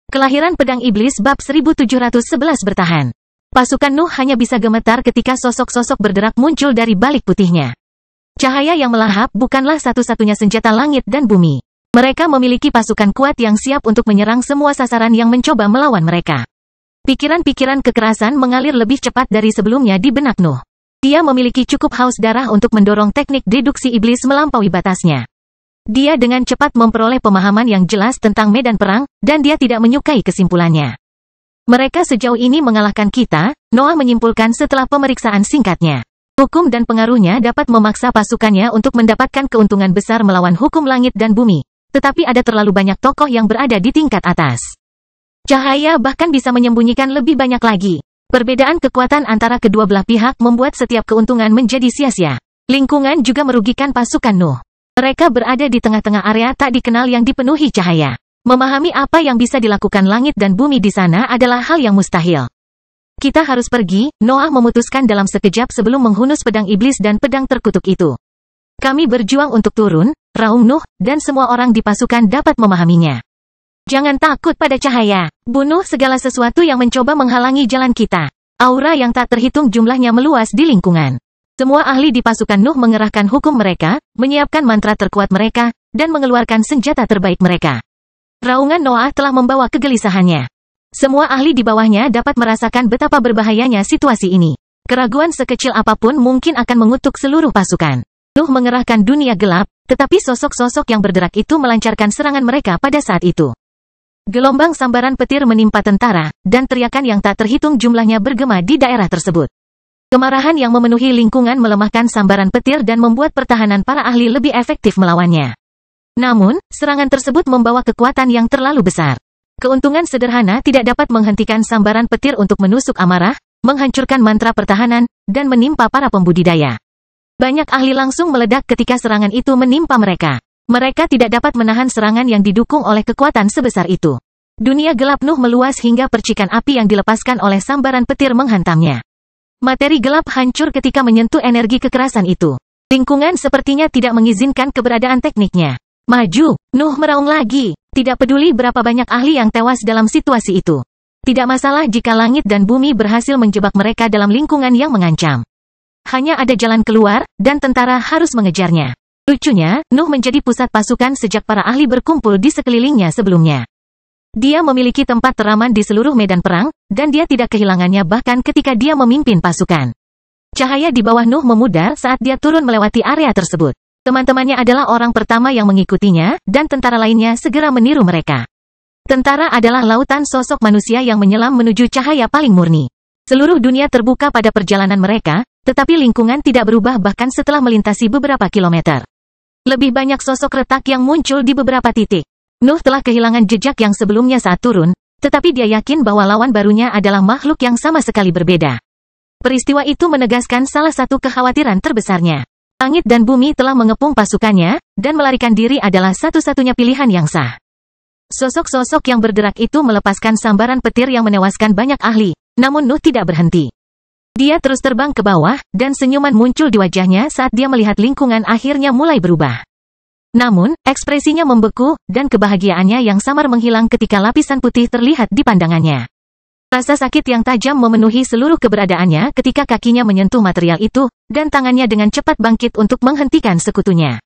Kelahiran Pedang Iblis bab 1711 bertahan. Pasukan Nuh hanya bisa gemetar ketika sosok-sosok berderak muncul dari balik putihnya. Cahaya yang melahap bukanlah satu-satunya senjata langit dan bumi. Mereka memiliki pasukan kuat yang siap untuk menyerang semua sasaran yang mencoba melawan mereka. Pikiran-pikiran kekerasan mengalir lebih cepat dari sebelumnya di benak Nuh. Dia memiliki cukup haus darah untuk mendorong teknik deduksi iblis melampaui batasnya. Dia dengan cepat memperoleh pemahaman yang jelas tentang medan perang, dan dia tidak menyukai kesimpulannya. Mereka sejauh ini mengalahkan kita, Noah menyimpulkan setelah pemeriksaan singkatnya. Hukum dan pengaruhnya dapat memaksa pasukannya untuk mendapatkan keuntungan besar melawan hukum langit dan bumi. Tetapi ada terlalu banyak tokoh yang berada di tingkat atas. Cahaya bahkan bisa menyembunyikan lebih banyak lagi. Perbedaan kekuatan antara kedua belah pihak membuat setiap keuntungan menjadi sia-sia. Lingkungan juga merugikan pasukan Nuh. Mereka berada di tengah-tengah area tak dikenal yang dipenuhi cahaya. Memahami apa yang bisa dilakukan langit dan bumi di sana adalah hal yang mustahil. Kita harus pergi, Noah memutuskan dalam sekejap sebelum menghunus pedang iblis dan pedang terkutuk itu. Kami berjuang untuk turun, raung Nuh, dan semua orang di pasukan dapat memahaminya. Jangan takut pada cahaya. Bunuh segala sesuatu yang mencoba menghalangi jalan kita. Aura yang tak terhitung jumlahnya meluas di lingkungan. Semua ahli di pasukan Nuh mengerahkan hukum mereka, menyiapkan mantra terkuat mereka, dan mengeluarkan senjata terbaik mereka. Raungan Noah telah membawa kegelisahannya. Semua ahli di bawahnya dapat merasakan betapa berbahayanya situasi ini. Keraguan sekecil apapun mungkin akan mengutuk seluruh pasukan. Nuh mengerahkan dunia gelap, tetapi sosok-sosok yang berderak itu melancarkan serangan mereka pada saat itu. Gelombang sambaran petir menimpa tentara, dan teriakan yang tak terhitung jumlahnya bergema di daerah tersebut. Kemarahan yang memenuhi lingkungan melemahkan sambaran petir dan membuat pertahanan para ahli lebih efektif melawannya. Namun, serangan tersebut membawa kekuatan yang terlalu besar. Keuntungan sederhana tidak dapat menghentikan sambaran petir untuk menusuk amarah, menghancurkan mantra pertahanan, dan menimpa para pembudidaya. Banyak ahli langsung meledak ketika serangan itu menimpa mereka. Mereka tidak dapat menahan serangan yang didukung oleh kekuatan sebesar itu. Dunia gelap Nuh meluas hingga percikan api yang dilepaskan oleh sambaran petir menghantamnya. Materi gelap hancur ketika menyentuh energi kekerasan itu. Lingkungan sepertinya tidak mengizinkan keberadaan tekniknya. Maju, Nuh meraung lagi. Tidak peduli berapa banyak ahli yang tewas dalam situasi itu. Tidak masalah jika langit dan bumi berhasil menjebak mereka dalam lingkungan yang mengancam. Hanya ada jalan keluar, dan tentara harus mengejarnya. Lucunya, Nuh menjadi pusat pasukan sejak para ahli berkumpul di sekelilingnya sebelumnya. Dia memiliki tempat teraman di seluruh medan perang, dan dia tidak kehilangannya bahkan ketika dia memimpin pasukan. Cahaya di bawah Nuh memudar saat dia turun melewati area tersebut. Teman-temannya adalah orang pertama yang mengikutinya, dan tentara lainnya segera meniru mereka. Tentara adalah lautan sosok manusia yang menyelam menuju cahaya paling murni. Seluruh dunia terbuka pada perjalanan mereka, tetapi lingkungan tidak berubah bahkan setelah melintasi beberapa kilometer. Lebih banyak sosok retak yang muncul di beberapa titik. Nuh telah kehilangan jejak yang sebelumnya saat turun, tetapi dia yakin bahwa lawan barunya adalah makhluk yang sama sekali berbeda. Peristiwa itu menegaskan salah satu kekhawatiran terbesarnya. Langit dan bumi telah mengepung pasukannya, dan melarikan diri adalah satu-satunya pilihan yang sah. Sosok-sosok yang berderak itu melepaskan sambaran petir yang menewaskan banyak ahli, namun Nuh tidak berhenti. Dia terus terbang ke bawah, dan senyuman muncul di wajahnya saat dia melihat lingkungan akhirnya mulai berubah. Namun, ekspresinya membeku, dan kebahagiaannya yang samar menghilang ketika lapisan putih terlihat di pandangannya. Rasa sakit yang tajam memenuhi seluruh keberadaannya ketika kakinya menyentuh material itu, dan tangannya dengan cepat bangkit untuk menghentikan sekutunya.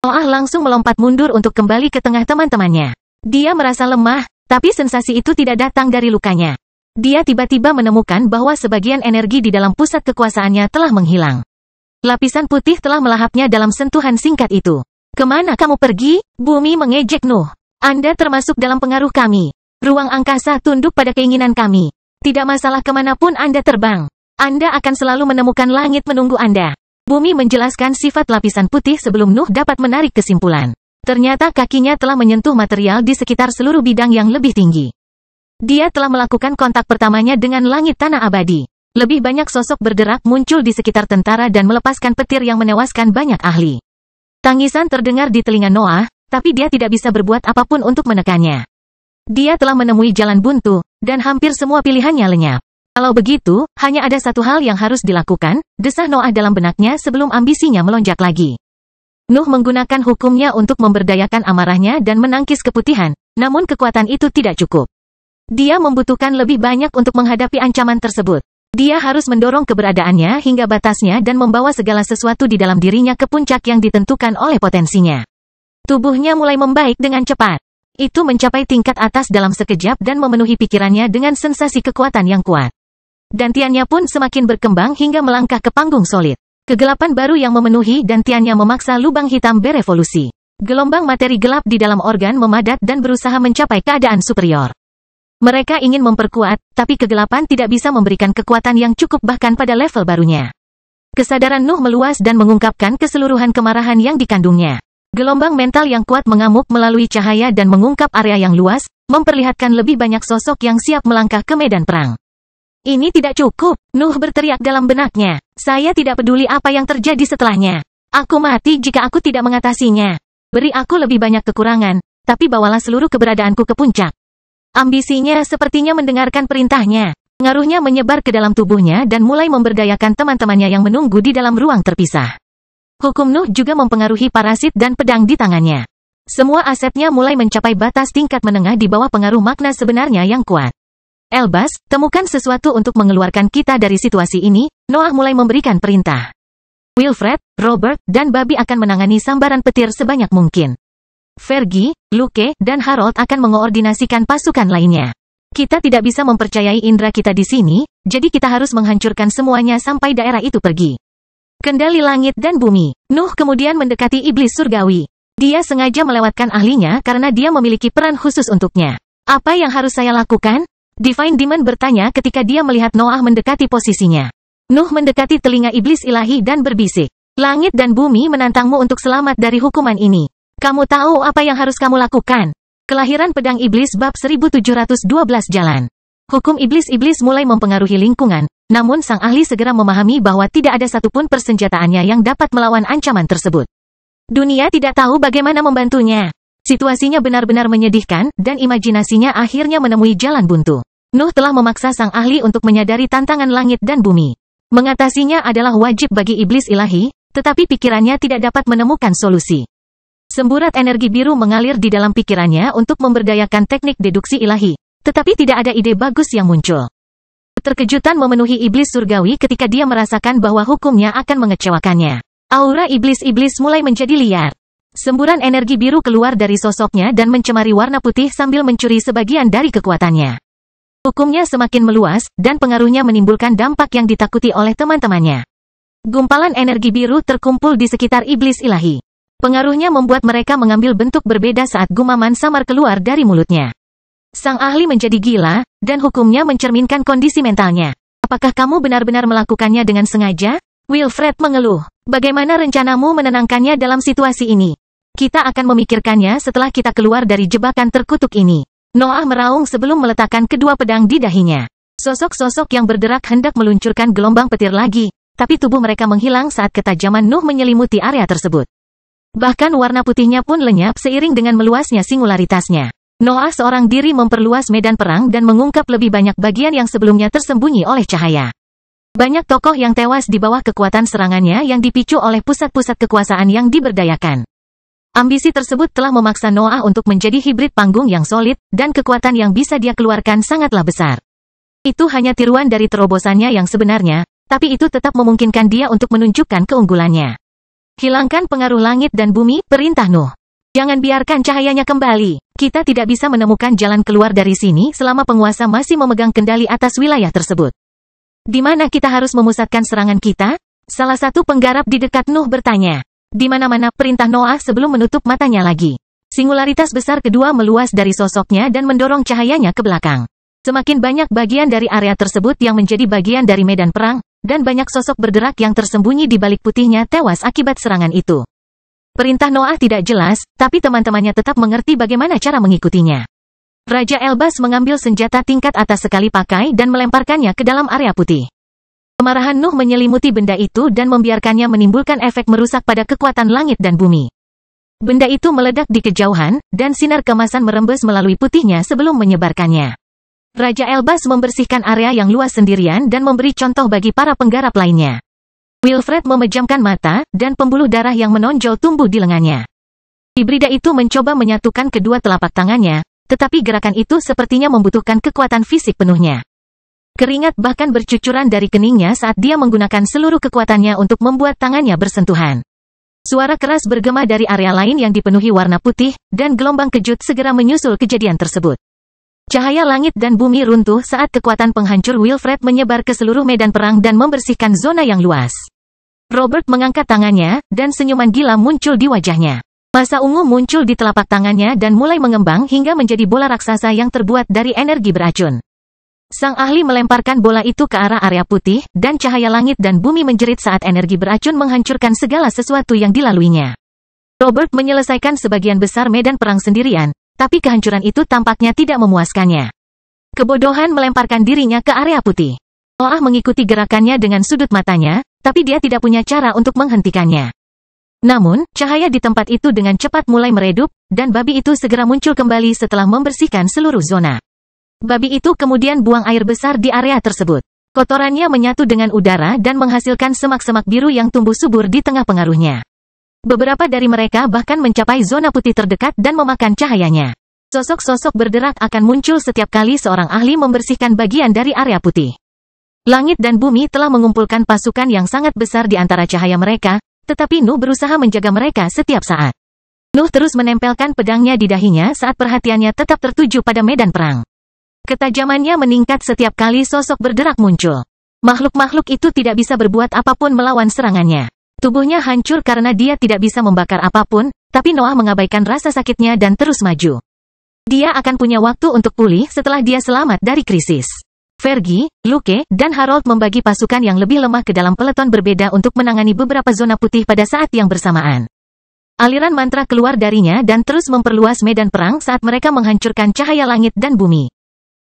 Noah langsung melompat mundur untuk kembali ke tengah teman-temannya. Dia merasa lemah, tapi sensasi itu tidak datang dari lukanya. Dia tiba-tiba menemukan bahwa sebagian energi di dalam pusat kekuasaannya telah menghilang. Lapisan putih telah melahapnya dalam sentuhan singkat itu. Kemana kamu pergi? Bumi mengejek Nuh. Anda termasuk dalam pengaruh kami. Ruang angkasa tunduk pada keinginan kami. Tidak masalah kemanapun Anda terbang. Anda akan selalu menemukan langit menunggu Anda. Bumi menjelaskan sifat lapisan putih sebelum Nuh dapat menarik kesimpulan. Ternyata kakinya telah menyentuh material di sekitar seluruh bidang yang lebih tinggi. Dia telah melakukan kontak pertamanya dengan langit tanah abadi. Lebih banyak sosok berderak muncul di sekitar tentara dan melepaskan petir yang menewaskan banyak ahli. Tangisan terdengar di telinga Noah, tapi dia tidak bisa berbuat apapun untuk menekannya. Dia telah menemui jalan buntu, dan hampir semua pilihannya lenyap. Kalau begitu, hanya ada satu hal yang harus dilakukan, desah Noah dalam benaknya sebelum ambisinya melonjak lagi. Nuh menggunakan hukumnya untuk memberdayakan amarahnya dan menangkis keputihan, namun kekuatan itu tidak cukup. Dia membutuhkan lebih banyak untuk menghadapi ancaman tersebut. Dia harus mendorong keberadaannya hingga batasnya dan membawa segala sesuatu di dalam dirinya ke puncak yang ditentukan oleh potensinya. Tubuhnya mulai membaik dengan cepat. Itu mencapai tingkat atas dalam sekejap dan memenuhi pikirannya dengan sensasi kekuatan yang kuat. Dantiannya pun semakin berkembang hingga melangkah ke panggung solid. Kegelapan baru yang memenuhi dantiannya memaksa lubang hitam berevolusi. Gelombang materi gelap di dalam organ memadat dan berusaha mencapai keadaan superior. Mereka ingin memperkuat, tapi kegelapan tidak bisa memberikan kekuatan yang cukup bahkan pada level barunya. Kesadaran Nuh meluas dan mengungkapkan keseluruhan kemarahan yang dikandungnya. Gelombang mental yang kuat mengamuk melalui cahaya dan mengungkap area yang luas, memperlihatkan lebih banyak sosok yang siap melangkah ke medan perang. Ini tidak cukup, Nuh berteriak dalam benaknya. Saya tidak peduli apa yang terjadi setelahnya. Aku mati jika aku tidak mengatasinya. Beri aku lebih banyak kekurangan, tapi bawalah seluruh keberadaanku ke puncak. Ambisinya sepertinya mendengarkan perintahnya. Pengaruhnya menyebar ke dalam tubuhnya dan mulai memberdayakan teman-temannya yang menunggu di dalam ruang terpisah. Hukum Nuh juga mempengaruhi parasit dan pedang di tangannya. Semua asetnya mulai mencapai batas tingkat menengah di bawah pengaruh makna sebenarnya yang kuat. Elbas, temukan sesuatu untuk mengeluarkan kita dari situasi ini. Noah mulai memberikan perintah. Wilfred, Robert, dan Bobby akan menangani sambaran petir sebanyak mungkin. Fergie, Luke, dan Harold akan mengoordinasikan pasukan lainnya. Kita tidak bisa mempercayai indera kita di sini, jadi kita harus menghancurkan semuanya sampai daerah itu pergi. Kendali langit dan bumi. Nuh kemudian mendekati iblis surgawi. Dia sengaja melewatkan ahlinya karena dia memiliki peran khusus untuknya. Apa yang harus saya lakukan? Divine Demon bertanya ketika dia melihat Noah mendekati posisinya. Nuh mendekati telinga iblis ilahi dan berbisik. Langit dan bumi menantangmu untuk selamat dari hukuman ini. Kamu tahu apa yang harus kamu lakukan? Kelahiran pedang iblis bab 1712 jalan. Hukum iblis-iblis mulai mempengaruhi lingkungan, namun sang ahli segera memahami bahwa tidak ada satupun persenjataannya yang dapat melawan ancaman tersebut. Dunia tidak tahu bagaimana membantunya. Situasinya benar-benar menyedihkan, dan imajinasinya akhirnya menemui jalan buntu. Nuh telah memaksa sang ahli untuk menyadari tantangan langit dan bumi. Mengatasinya adalah wajib bagi iblis ilahi, tetapi pikirannya tidak dapat menemukan solusi. Semburat energi biru mengalir di dalam pikirannya untuk memberdayakan teknik deduksi ilahi, tetapi tidak ada ide bagus yang muncul. Keterkejutan memenuhi iblis surgawi ketika dia merasakan bahwa hukumnya akan mengecewakannya. Aura iblis-iblis mulai menjadi liar. Semburan energi biru keluar dari sosoknya dan mencemari warna putih sambil mencuri sebagian dari kekuatannya. Hukumnya semakin meluas, dan pengaruhnya menimbulkan dampak yang ditakuti oleh teman-temannya. Gumpalan energi biru terkumpul di sekitar iblis ilahi. Pengaruhnya membuat mereka mengambil bentuk berbeda saat gumaman samar keluar dari mulutnya. Sang ahli menjadi gila, dan hukumnya mencerminkan kondisi mentalnya. Apakah kamu benar-benar melakukannya dengan sengaja? Wilfred mengeluh. Bagaimana rencanamu menenangkannya dalam situasi ini? Kita akan memikirkannya setelah kita keluar dari jebakan terkutuk ini. Noah meraung sebelum meletakkan kedua pedang di dahinya. Sosok-sosok yang berderak hendak meluncurkan gelombang petir lagi, tapi tubuh mereka menghilang saat ketajaman Nuh menyelimuti area tersebut. Bahkan warna putihnya pun lenyap seiring dengan meluasnya singularitasnya. Noah seorang diri memperluas medan perang dan mengungkap lebih banyak bagian yang sebelumnya tersembunyi oleh cahaya. Banyak tokoh yang tewas di bawah kekuatan serangannya yang dipicu oleh pusat-pusat kekuasaan yang diberdayakan. Ambisi tersebut telah memaksa Noah untuk menjadi hibrid panggung yang solid, dan kekuatan yang bisa dia keluarkan sangatlah besar. Itu hanya tiruan dari terobosannya yang sebenarnya, tapi itu tetap memungkinkan dia untuk menunjukkan keunggulannya. Hilangkan pengaruh langit dan bumi, perintah Nuh. Jangan biarkan cahayanya kembali. Kita tidak bisa menemukan jalan keluar dari sini selama penguasa masih memegang kendali atas wilayah tersebut. Di mana kita harus memusatkan serangan kita? Salah satu penggarap di dekat Nuh bertanya. Di mana-mana, perintah Noah sebelum menutup matanya lagi. Singularitas besar kedua meluas dari sosoknya dan mendorong cahayanya ke belakang. Semakin banyak bagian dari area tersebut yang menjadi bagian dari medan perang, dan banyak sosok berderak yang tersembunyi di balik putihnya tewas akibat serangan itu. Perintah Noah tidak jelas, tapi teman-temannya tetap mengerti bagaimana cara mengikutinya. Raja Elbas mengambil senjata tingkat atas sekali pakai dan melemparkannya ke dalam area putih. Kemarahan Nuh menyelimuti benda itu dan membiarkannya menimbulkan efek merusak pada kekuatan langit dan bumi. Benda itu meledak di kejauhan, dan sinar kemasan merembes melalui putihnya sebelum menyebarkannya. Raja Elbas membersihkan area yang luas sendirian dan memberi contoh bagi para penggarap lainnya. Wilfred memejamkan mata, dan pembuluh darah yang menonjol tumbuh di lengannya. Hibrida itu mencoba menyatukan kedua telapak tangannya, tetapi gerakan itu sepertinya membutuhkan kekuatan fisik penuhnya. Keringat bahkan bercucuran dari keningnya saat dia menggunakan seluruh kekuatannya untuk membuat tangannya bersentuhan. Suara keras bergema dari area lain yang dipenuhi warna putih, dan gelombang kejut segera menyusul kejadian tersebut. Cahaya langit dan bumi runtuh saat kekuatan penghancur Wilfred menyebar ke seluruh medan perang dan membersihkan zona yang luas. Robert mengangkat tangannya, dan senyuman gila muncul di wajahnya. Masa ungu muncul di telapak tangannya dan mulai mengembang hingga menjadi bola raksasa yang terbuat dari energi beracun. Sang ahli melemparkan bola itu ke arah area putih, dan cahaya langit dan bumi menjerit saat energi beracun menghancurkan segala sesuatu yang dilaluinya. Robert menyelesaikan sebagian besar medan perang sendirian, tapi kehancuran itu tampaknya tidak memuaskannya. Kebodohan melemparkan dirinya ke area putih. Noah mengikuti gerakannya dengan sudut matanya, tapi dia tidak punya cara untuk menghentikannya. Namun, cahaya di tempat itu dengan cepat mulai meredup, dan babi itu segera muncul kembali setelah membersihkan seluruh zona. Babi itu kemudian buang air besar di area tersebut. Kotorannya menyatu dengan udara dan menghasilkan semak-semak biru yang tumbuh subur di tengah pengaruhnya. Beberapa dari mereka bahkan mencapai zona putih terdekat dan memakan cahayanya. Sosok-sosok berderak akan muncul setiap kali seorang ahli membersihkan bagian dari area putih. Langit dan bumi telah mengumpulkan pasukan yang sangat besar di antara cahaya mereka, tetapi Nuh berusaha menjaga mereka setiap saat. Nuh terus menempelkan pedangnya di dahinya saat perhatiannya tetap tertuju pada medan perang. Ketajamannya meningkat setiap kali sosok berderak muncul. Makhluk-makhluk itu tidak bisa berbuat apapun melawan serangannya. Tubuhnya hancur karena dia tidak bisa membakar apapun, tapi Noah mengabaikan rasa sakitnya dan terus maju. Dia akan punya waktu untuk pulih setelah dia selamat dari krisis. Fergie, Luke, dan Harold membagi pasukan yang lebih lemah ke dalam peleton berbeda untuk menangani beberapa zona putih pada saat yang bersamaan. Aliran mantra keluar darinya dan terus memperluas medan perang saat mereka menghancurkan cahaya langit dan bumi.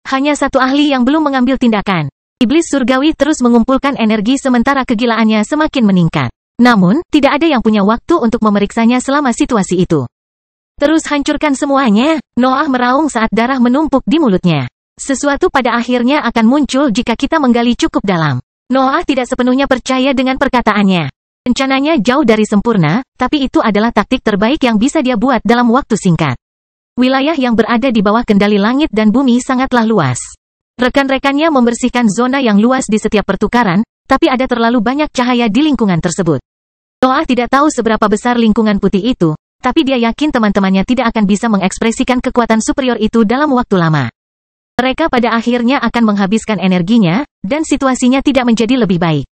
Hanya satu ahli yang belum mengambil tindakan. Iblis surgawi terus mengumpulkan energi sementara kegilaannya semakin meningkat. Namun, tidak ada yang punya waktu untuk memeriksanya selama situasi itu. Terus hancurkan semuanya, Noah meraung saat darah menumpuk di mulutnya. Sesuatu pada akhirnya akan muncul jika kita menggali cukup dalam. Noah tidak sepenuhnya percaya dengan perkataannya. Rencananya jauh dari sempurna, tapi itu adalah taktik terbaik yang bisa dia buat dalam waktu singkat. Wilayah yang berada di bawah kendali langit dan bumi sangatlah luas. Rekan-rekannya membersihkan zona yang luas di setiap pertukaran, tapi ada terlalu banyak cahaya di lingkungan tersebut. Noah tidak tahu seberapa besar lingkungan putih itu, tapi dia yakin teman-temannya tidak akan bisa mengekspresikan kekuatan superior itu dalam waktu lama. Mereka pada akhirnya akan menghabiskan energinya, dan situasinya tidak menjadi lebih baik.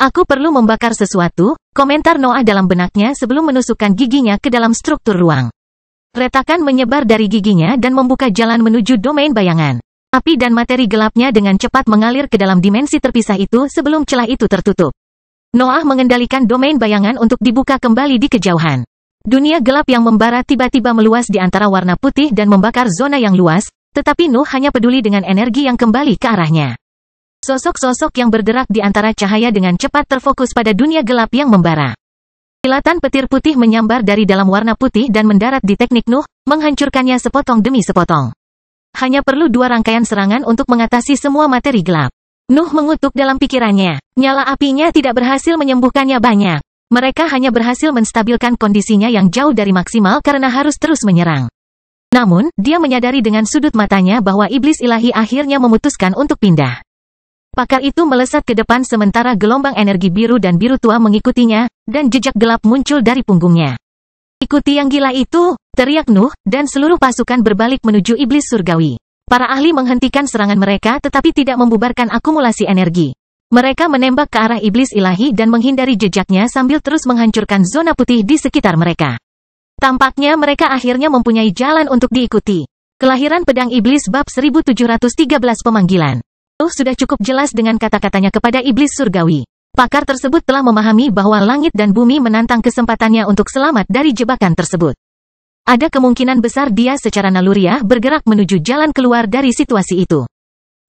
Aku perlu membakar sesuatu, komentar Noah dalam benaknya sebelum menusukkan giginya ke dalam struktur ruang. Retakan menyebar dari giginya dan membuka jalan menuju domain bayangan. Api dan materi gelapnya dengan cepat mengalir ke dalam dimensi terpisah itu sebelum celah itu tertutup. Noah mengendalikan domain bayangan untuk dibuka kembali di kejauhan. Dunia gelap yang membara tiba-tiba meluas di antara warna putih dan membakar zona yang luas, tetapi Nuh hanya peduli dengan energi yang kembali ke arahnya. Sosok-sosok yang berderak di antara cahaya dengan cepat terfokus pada dunia gelap yang membara. Kilatan petir putih menyambar dari dalam warna putih dan mendarat di teknik Nuh, menghancurkannya sepotong demi sepotong. Hanya perlu 2 rangkaian serangan untuk mengatasi semua materi gelap. Nuh mengutuk dalam pikirannya. Nyala apinya tidak berhasil menyembuhkannya banyak. Mereka hanya berhasil menstabilkan kondisinya yang jauh dari maksimal karena harus terus menyerang. Namun, dia menyadari dengan sudut matanya bahwa iblis ilahi akhirnya memutuskan untuk pindah. Pakar itu melesat ke depan sementara gelombang energi biru dan biru tua mengikutinya, dan jejak gelap muncul dari punggungnya. Ikuti yang gila itu, teriak Nuh, dan seluruh pasukan berbalik menuju iblis surgawi. Para ahli menghentikan serangan mereka tetapi tidak membubarkan akumulasi energi. Mereka menembak ke arah iblis ilahi dan menghindari jejaknya sambil terus menghancurkan zona putih di sekitar mereka. Tampaknya mereka akhirnya mempunyai jalan untuk diikuti. Kelahiran pedang iblis bab 1713 pemanggilan. Nuh sudah cukup jelas dengan kata-katanya kepada iblis surgawi. Pakar tersebut telah memahami bahwa langit dan bumi menantang kesempatannya untuk selamat dari jebakan tersebut. Ada kemungkinan besar dia secara naluriah bergerak menuju jalan keluar dari situasi itu.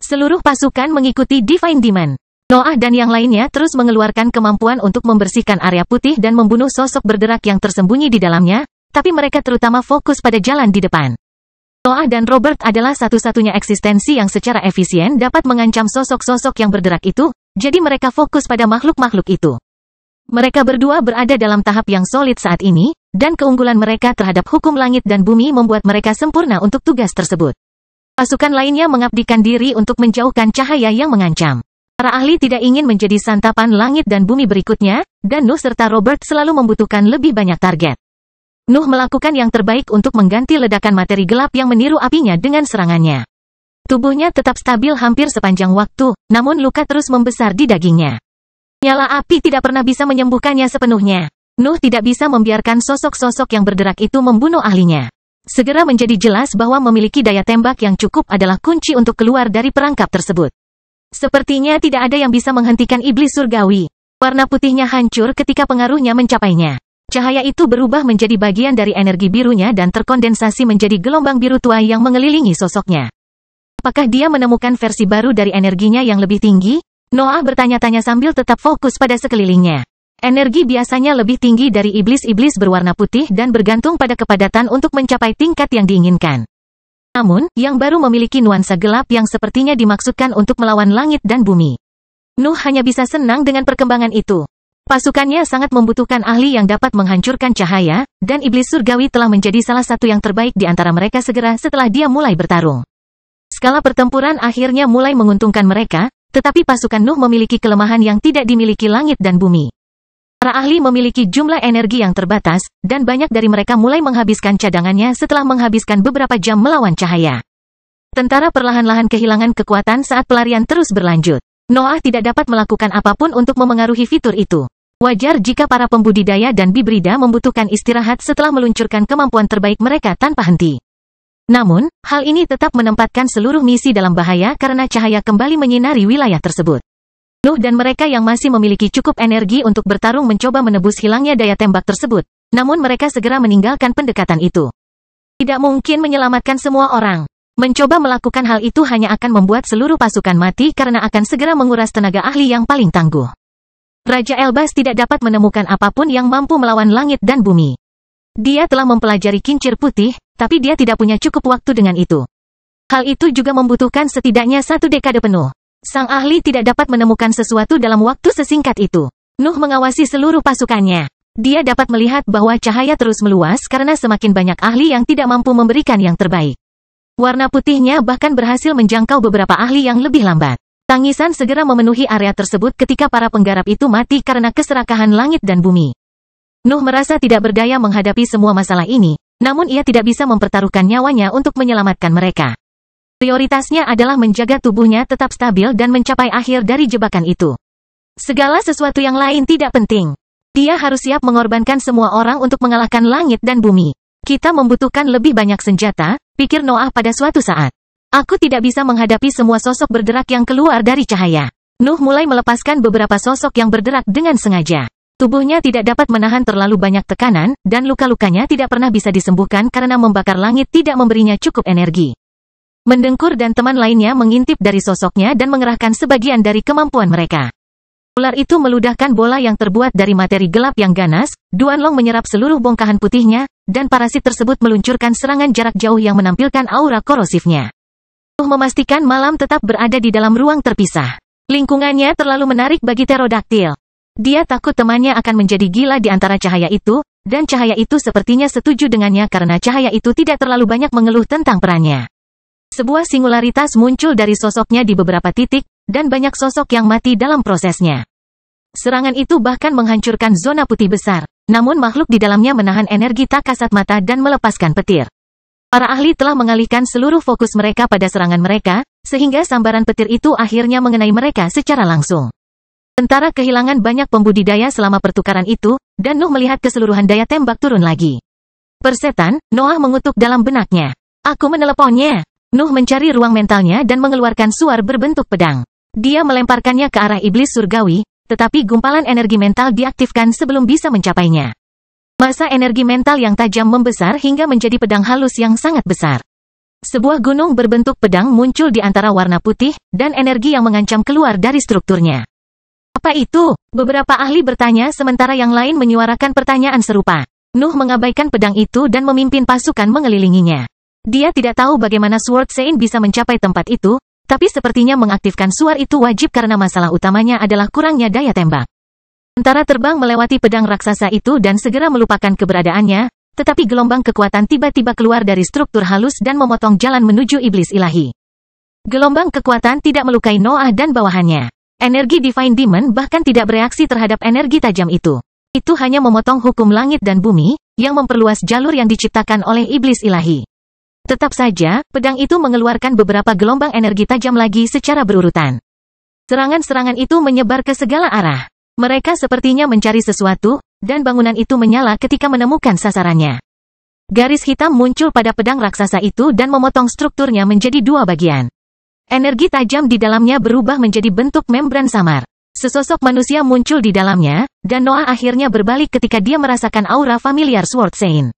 Seluruh pasukan mengikuti Divine Demon. Noah dan yang lainnya terus mengeluarkan kemampuan untuk membersihkan area putih dan membunuh sosok berderak yang tersembunyi di dalamnya, tapi mereka terutama fokus pada jalan di depan. Noah dan Robert adalah satu-satunya eksistensi yang secara efisien dapat mengancam sosok-sosok yang berderak itu, jadi mereka fokus pada makhluk-makhluk itu. Mereka berdua berada dalam tahap yang solid saat ini, dan keunggulan mereka terhadap hukum langit dan bumi membuat mereka sempurna untuk tugas tersebut. Pasukan lainnya mengabdikan diri untuk menjauhkan cahaya yang mengancam. Para ahli tidak ingin menjadi santapan langit dan bumi berikutnya, dan Nuh serta Robert selalu membutuhkan lebih banyak target. Nuh melakukan yang terbaik untuk mengganti ledakan materi gelap yang meniru apinya dengan serangannya. Tubuhnya tetap stabil hampir sepanjang waktu, namun luka terus membesar di dagingnya. Nyala api tidak pernah bisa menyembuhkannya sepenuhnya. Nuh tidak bisa membiarkan sosok-sosok yang bergerak itu membunuh ahlinya. Segera menjadi jelas bahwa memiliki daya tembak yang cukup adalah kunci untuk keluar dari perangkap tersebut. Sepertinya tidak ada yang bisa menghentikan iblis surgawi. Warna putihnya hancur ketika pengaruhnya mencapainya. Cahaya itu berubah menjadi bagian dari energi birunya dan terkondensasi menjadi gelombang biru tua yang mengelilingi sosoknya. Apakah dia menemukan versi baru dari energinya yang lebih tinggi? Noah bertanya-tanya sambil tetap fokus pada sekelilingnya. Energi biasanya lebih tinggi dari iblis-iblis berwarna putih dan bergantung pada kepadatan untuk mencapai tingkat yang diinginkan. Namun, yang baru memiliki nuansa gelap yang sepertinya dimaksudkan untuk melawan langit dan bumi. Nuh hanya bisa senang dengan perkembangan itu. Pasukannya sangat membutuhkan ahli yang dapat menghancurkan cahaya, dan iblis surgawi telah menjadi salah satu yang terbaik di antara mereka segera setelah dia mulai bertarung. Skala pertempuran akhirnya mulai menguntungkan mereka, tetapi pasukan Nuh memiliki kelemahan yang tidak dimiliki langit dan bumi. Para ahli memiliki jumlah energi yang terbatas, dan banyak dari mereka mulai menghabiskan cadangannya setelah menghabiskan beberapa jam melawan cahaya. Tentara perlahan-lahan kehilangan kekuatan saat pelarian terus berlanjut. Noah tidak dapat melakukan apapun untuk memengaruhi fitur itu. Wajar jika para pembudidaya dan bibrida membutuhkan istirahat setelah meluncurkan kemampuan terbaik mereka tanpa henti. Namun, hal ini tetap menempatkan seluruh misi dalam bahaya karena cahaya kembali menyinari wilayah tersebut. Nuh dan mereka yang masih memiliki cukup energi untuk bertarung mencoba menebus hilangnya daya tembak tersebut, namun mereka segera meninggalkan pendekatan itu. Tidak mungkin menyelamatkan semua orang. Mencoba melakukan hal itu hanya akan membuat seluruh pasukan mati karena akan segera menguras tenaga ahli yang paling tangguh. Raja Elbas tidak dapat menemukan apapun yang mampu melawan langit dan bumi. Dia telah mempelajari kincir putih, tapi dia tidak punya cukup waktu dengan itu. Hal itu juga membutuhkan setidaknya 1 dekade penuh. Sang ahli tidak dapat menemukan sesuatu dalam waktu sesingkat itu. Nuh mengawasi seluruh pasukannya. Dia dapat melihat bahwa cahaya terus meluas karena semakin banyak ahli yang tidak mampu memberikan yang terbaik. Warna putihnya bahkan berhasil menjangkau beberapa ahli yang lebih lambat. Tangisan segera memenuhi area tersebut ketika para penggarap itu mati karena keserakahan langit dan bumi. Nuh merasa tidak berdaya menghadapi semua masalah ini, namun ia tidak bisa mempertaruhkan nyawanya untuk menyelamatkan mereka. Prioritasnya adalah menjaga tubuhnya tetap stabil dan mencapai akhir dari jebakan itu. Segala sesuatu yang lain tidak penting. Dia harus siap mengorbankan semua orang untuk mengalahkan langit dan bumi. Kita membutuhkan lebih banyak senjata, pikir Noah pada suatu saat. Aku tidak bisa menghadapi semua sosok bergerak yang keluar dari cahaya. Nuh mulai melepaskan beberapa sosok yang bergerak dengan sengaja. Tubuhnya tidak dapat menahan terlalu banyak tekanan, dan luka-lukanya tidak pernah bisa disembuhkan karena membakar langit tidak memberinya cukup energi. Mendengkur dan teman lainnya mengintip dari sosoknya dan mengerahkan sebagian dari kemampuan mereka. Ular itu meludahkan bola yang terbuat dari materi gelap yang ganas, Duanlong menyerap seluruh bongkahan putihnya, dan parasit tersebut meluncurkan serangan jarak jauh yang menampilkan aura korosifnya. Memastikan malam tetap berada di dalam ruang terpisah. Lingkungannya terlalu menarik bagi pterodaktil. Dia takut temannya akan menjadi gila di antara cahaya itu, dan cahaya itu sepertinya setuju dengannya karena cahaya itu tidak terlalu banyak mengeluh tentang perannya. Sebuah singularitas muncul dari sosoknya di beberapa titik, dan banyak sosok yang mati dalam prosesnya. Serangan itu bahkan menghancurkan zona putih besar, namun makhluk di dalamnya menahan energi tak kasat mata dan melepaskan petir. Para ahli telah mengalihkan seluruh fokus mereka pada serangan mereka, sehingga sambaran petir itu akhirnya mengenai mereka secara langsung. Tentara kehilangan banyak pembudidaya selama pertukaran itu, dan Nuh melihat keseluruhan daya tembak turun lagi. Persetan, Noah mengutuk dalam benaknya. Aku meneleponnya. Nuh mencari ruang mentalnya dan mengeluarkan suar berbentuk pedang. Dia melemparkannya ke arah iblis surgawi, tetapi gumpalan energi mental diaktifkan sebelum bisa mencapainya. Massa energi mental yang tajam membesar hingga menjadi pedang halus yang sangat besar. Sebuah gunung berbentuk pedang muncul di antara warna putih, dan energi yang mengancam keluar dari strukturnya. Apa itu? Beberapa ahli bertanya sementara yang lain menyuarakan pertanyaan serupa. Nuh mengabaikan pedang itu dan memimpin pasukan mengelilinginya. Dia tidak tahu bagaimana Sword Sein bisa mencapai tempat itu, tapi sepertinya mengaktifkan suar itu wajib karena masalah utamanya adalah kurangnya daya tembak. Antara terbang melewati pedang raksasa itu dan segera melupakan keberadaannya, tetapi gelombang kekuatan tiba-tiba keluar dari struktur halus dan memotong jalan menuju iblis ilahi. Gelombang kekuatan tidak melukai Noah dan bawahannya. Energi Divine Demon bahkan tidak bereaksi terhadap energi tajam itu. Itu hanya memotong hukum langit dan bumi, yang memperluas jalur yang diciptakan oleh iblis ilahi. Tetap saja, pedang itu mengeluarkan beberapa gelombang energi tajam lagi secara berurutan. Serangan-serangan itu menyebar ke segala arah. Mereka sepertinya mencari sesuatu, dan bangunan itu menyala ketika menemukan sasarannya. Garis hitam muncul pada pedang raksasa itu dan memotong strukturnya menjadi dua bagian. Energi tajam di dalamnya berubah menjadi bentuk membran samar. Sesosok manusia muncul di dalamnya, dan Noah akhirnya berbalik ketika dia merasakan aura familiar Sword Saint.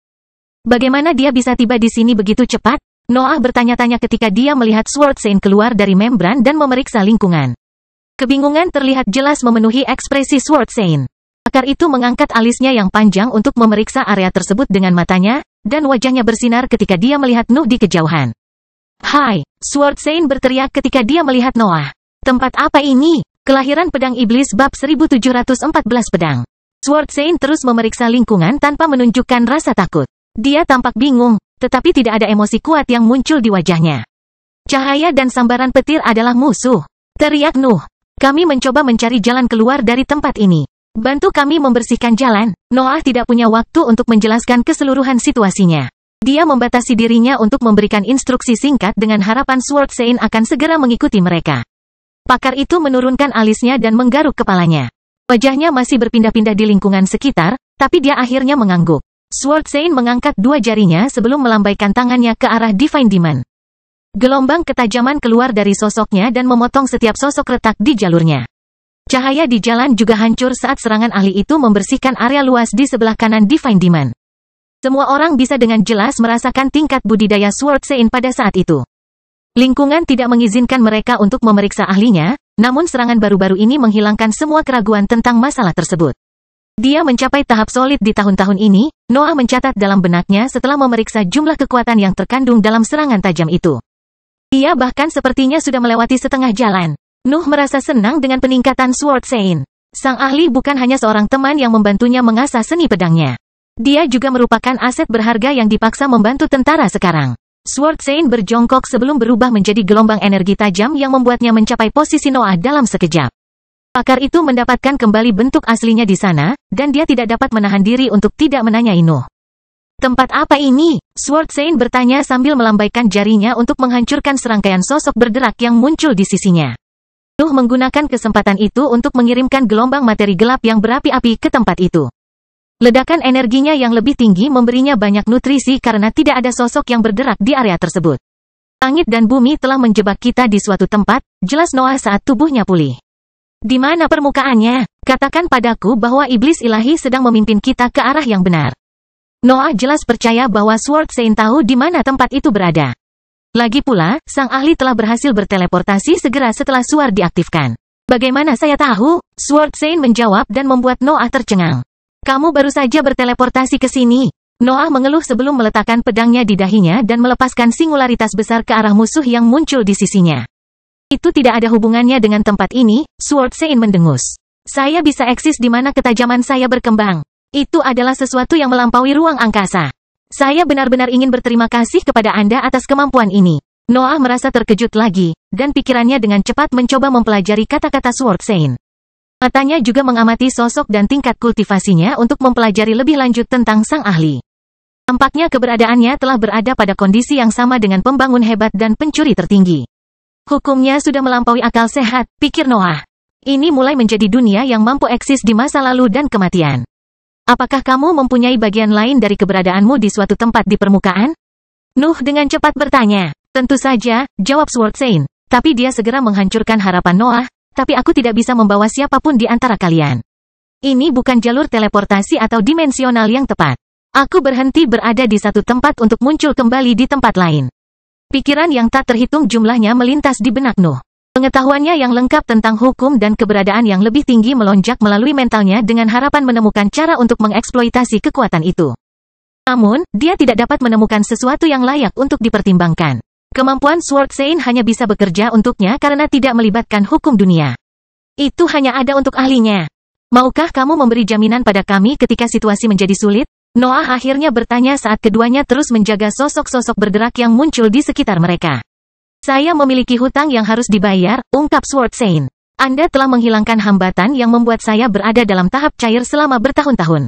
Bagaimana dia bisa tiba di sini begitu cepat? Noah bertanya-tanya ketika dia melihat Sword Saint keluar dari membran dan memeriksa lingkungan. Kebingungan terlihat jelas memenuhi ekspresi Sword Saint. Pakar itu mengangkat alisnya yang panjang untuk memeriksa area tersebut dengan matanya, dan wajahnya bersinar ketika dia melihat Nuh di kejauhan. "Hai!" Sword Saint berteriak ketika dia melihat Noah. "Tempat apa ini?" Kelahiran Pedang Iblis bab 1714 pedang. Sword Saint terus memeriksa lingkungan tanpa menunjukkan rasa takut. Dia tampak bingung, tetapi tidak ada emosi kuat yang muncul di wajahnya. "Cahaya dan sambaran petir adalah musuh," teriak Nuh. "Kami mencoba mencari jalan keluar dari tempat ini. Bantu kami membersihkan jalan." Noah tidak punya waktu untuk menjelaskan keseluruhan situasinya. Dia membatasi dirinya untuk memberikan instruksi singkat dengan harapan Sword Saint akan segera mengikuti mereka. Pakar itu menurunkan alisnya dan menggaruk kepalanya. Wajahnya masih berpindah-pindah di lingkungan sekitar, tapi dia akhirnya mengangguk. Sword Saint mengangkat dua jarinya sebelum melambaikan tangannya ke arah Divine Demon. Gelombang ketajaman keluar dari sosoknya dan memotong setiap sosok retak di jalurnya. Cahaya di jalan juga hancur saat serangan ahli itu membersihkan area luas di sebelah kanan Divine Demon. Semua orang bisa dengan jelas merasakan tingkat budidaya Sword Saint pada saat itu. Lingkungan tidak mengizinkan mereka untuk memeriksa ahlinya, namun serangan baru-baru ini menghilangkan semua keraguan tentang masalah tersebut. Dia mencapai tahap solid di tahun-tahun ini, Noah mencatat dalam benaknya setelah memeriksa jumlah kekuatan yang terkandung dalam serangan tajam itu. Dia bahkan sepertinya sudah melewati setengah jalan. Nuh merasa senang dengan peningkatan Sword Saint. Sang ahli bukan hanya seorang teman yang membantunya mengasah seni pedangnya. Dia juga merupakan aset berharga yang dipaksa membantu tentara sekarang. Sword Saint berjongkok sebelum berubah menjadi gelombang energi tajam yang membuatnya mencapai posisi Noah dalam sekejap. Pakar itu mendapatkan kembali bentuk aslinya di sana, dan dia tidak dapat menahan diri untuk tidak menanyai Nuh. "Tempat apa ini?" Sword Saint bertanya sambil melambaikan jarinya untuk menghancurkan serangkaian sosok berderak yang muncul di sisinya. Nuh menggunakan kesempatan itu untuk mengirimkan gelombang materi gelap yang berapi-api ke tempat itu. Ledakan energinya yang lebih tinggi memberinya banyak nutrisi karena tidak ada sosok yang bergerak di area tersebut. "Langit dan bumi telah menjebak kita di suatu tempat," jelas Noah saat tubuhnya pulih. "Di mana permukaannya? Katakan padaku bahwa iblis ilahi sedang memimpin kita ke arah yang benar." Noah jelas percaya bahwa Sword Saint tahu di mana tempat itu berada. Lagi pula, sang ahli telah berhasil berteleportasi segera setelah Sword diaktifkan. "Bagaimana saya tahu?" Sword Saint menjawab dan membuat Noah tercengang. "Kamu baru saja berteleportasi ke sini." Noah mengeluh sebelum meletakkan pedangnya di dahinya dan melepaskan singularitas besar ke arah musuh yang muncul di sisinya. "Itu tidak ada hubungannya dengan tempat ini," Sword Saint mendengus. "Saya bisa eksis di mana ketajaman saya berkembang. Itu adalah sesuatu yang melampaui ruang angkasa. Saya benar-benar ingin berterima kasih kepada Anda atas kemampuan ini." Noah merasa terkejut lagi, dan pikirannya dengan cepat mencoba mempelajari kata-kata Sword Saint. Matanya juga mengamati sosok dan tingkat kultivasinya untuk mempelajari lebih lanjut tentang sang ahli. Tampaknya keberadaannya telah berada pada kondisi yang sama dengan pembangun hebat dan pencuri tertinggi. Hukumnya sudah melampaui akal sehat, pikir Noah. Ini mulai menjadi dunia yang mampu eksis di masa lalu dan kematian. "Apakah kamu mempunyai bagian lain dari keberadaanmu di suatu tempat di permukaan?" Nuh dengan cepat bertanya. "Tentu saja," jawab Sword Saint. Tapi dia segera menghancurkan harapan Noah. "Tapi aku tidak bisa membawa siapapun di antara kalian. Ini bukan jalur teleportasi atau dimensional yang tepat. Aku berhenti berada di satu tempat untuk muncul kembali di tempat lain." Pikiran yang tak terhitung jumlahnya melintas di benak Nuh. Pengetahuannya yang lengkap tentang hukum dan keberadaan yang lebih tinggi melonjak melalui mentalnya dengan harapan menemukan cara untuk mengeksploitasi kekuatan itu. Namun, dia tidak dapat menemukan sesuatu yang layak untuk dipertimbangkan. Kemampuan Sword Saint hanya bisa bekerja untuknya karena tidak melibatkan hukum dunia. Itu hanya ada untuk ahlinya. Maukah kamu memberi jaminan pada kami ketika situasi menjadi sulit? Noah akhirnya bertanya saat keduanya terus menjaga sosok-sosok bergerak yang muncul di sekitar mereka. Saya memiliki hutang yang harus dibayar, ungkap Sword Saint. Anda telah menghilangkan hambatan yang membuat saya berada dalam tahap cair selama bertahun-tahun.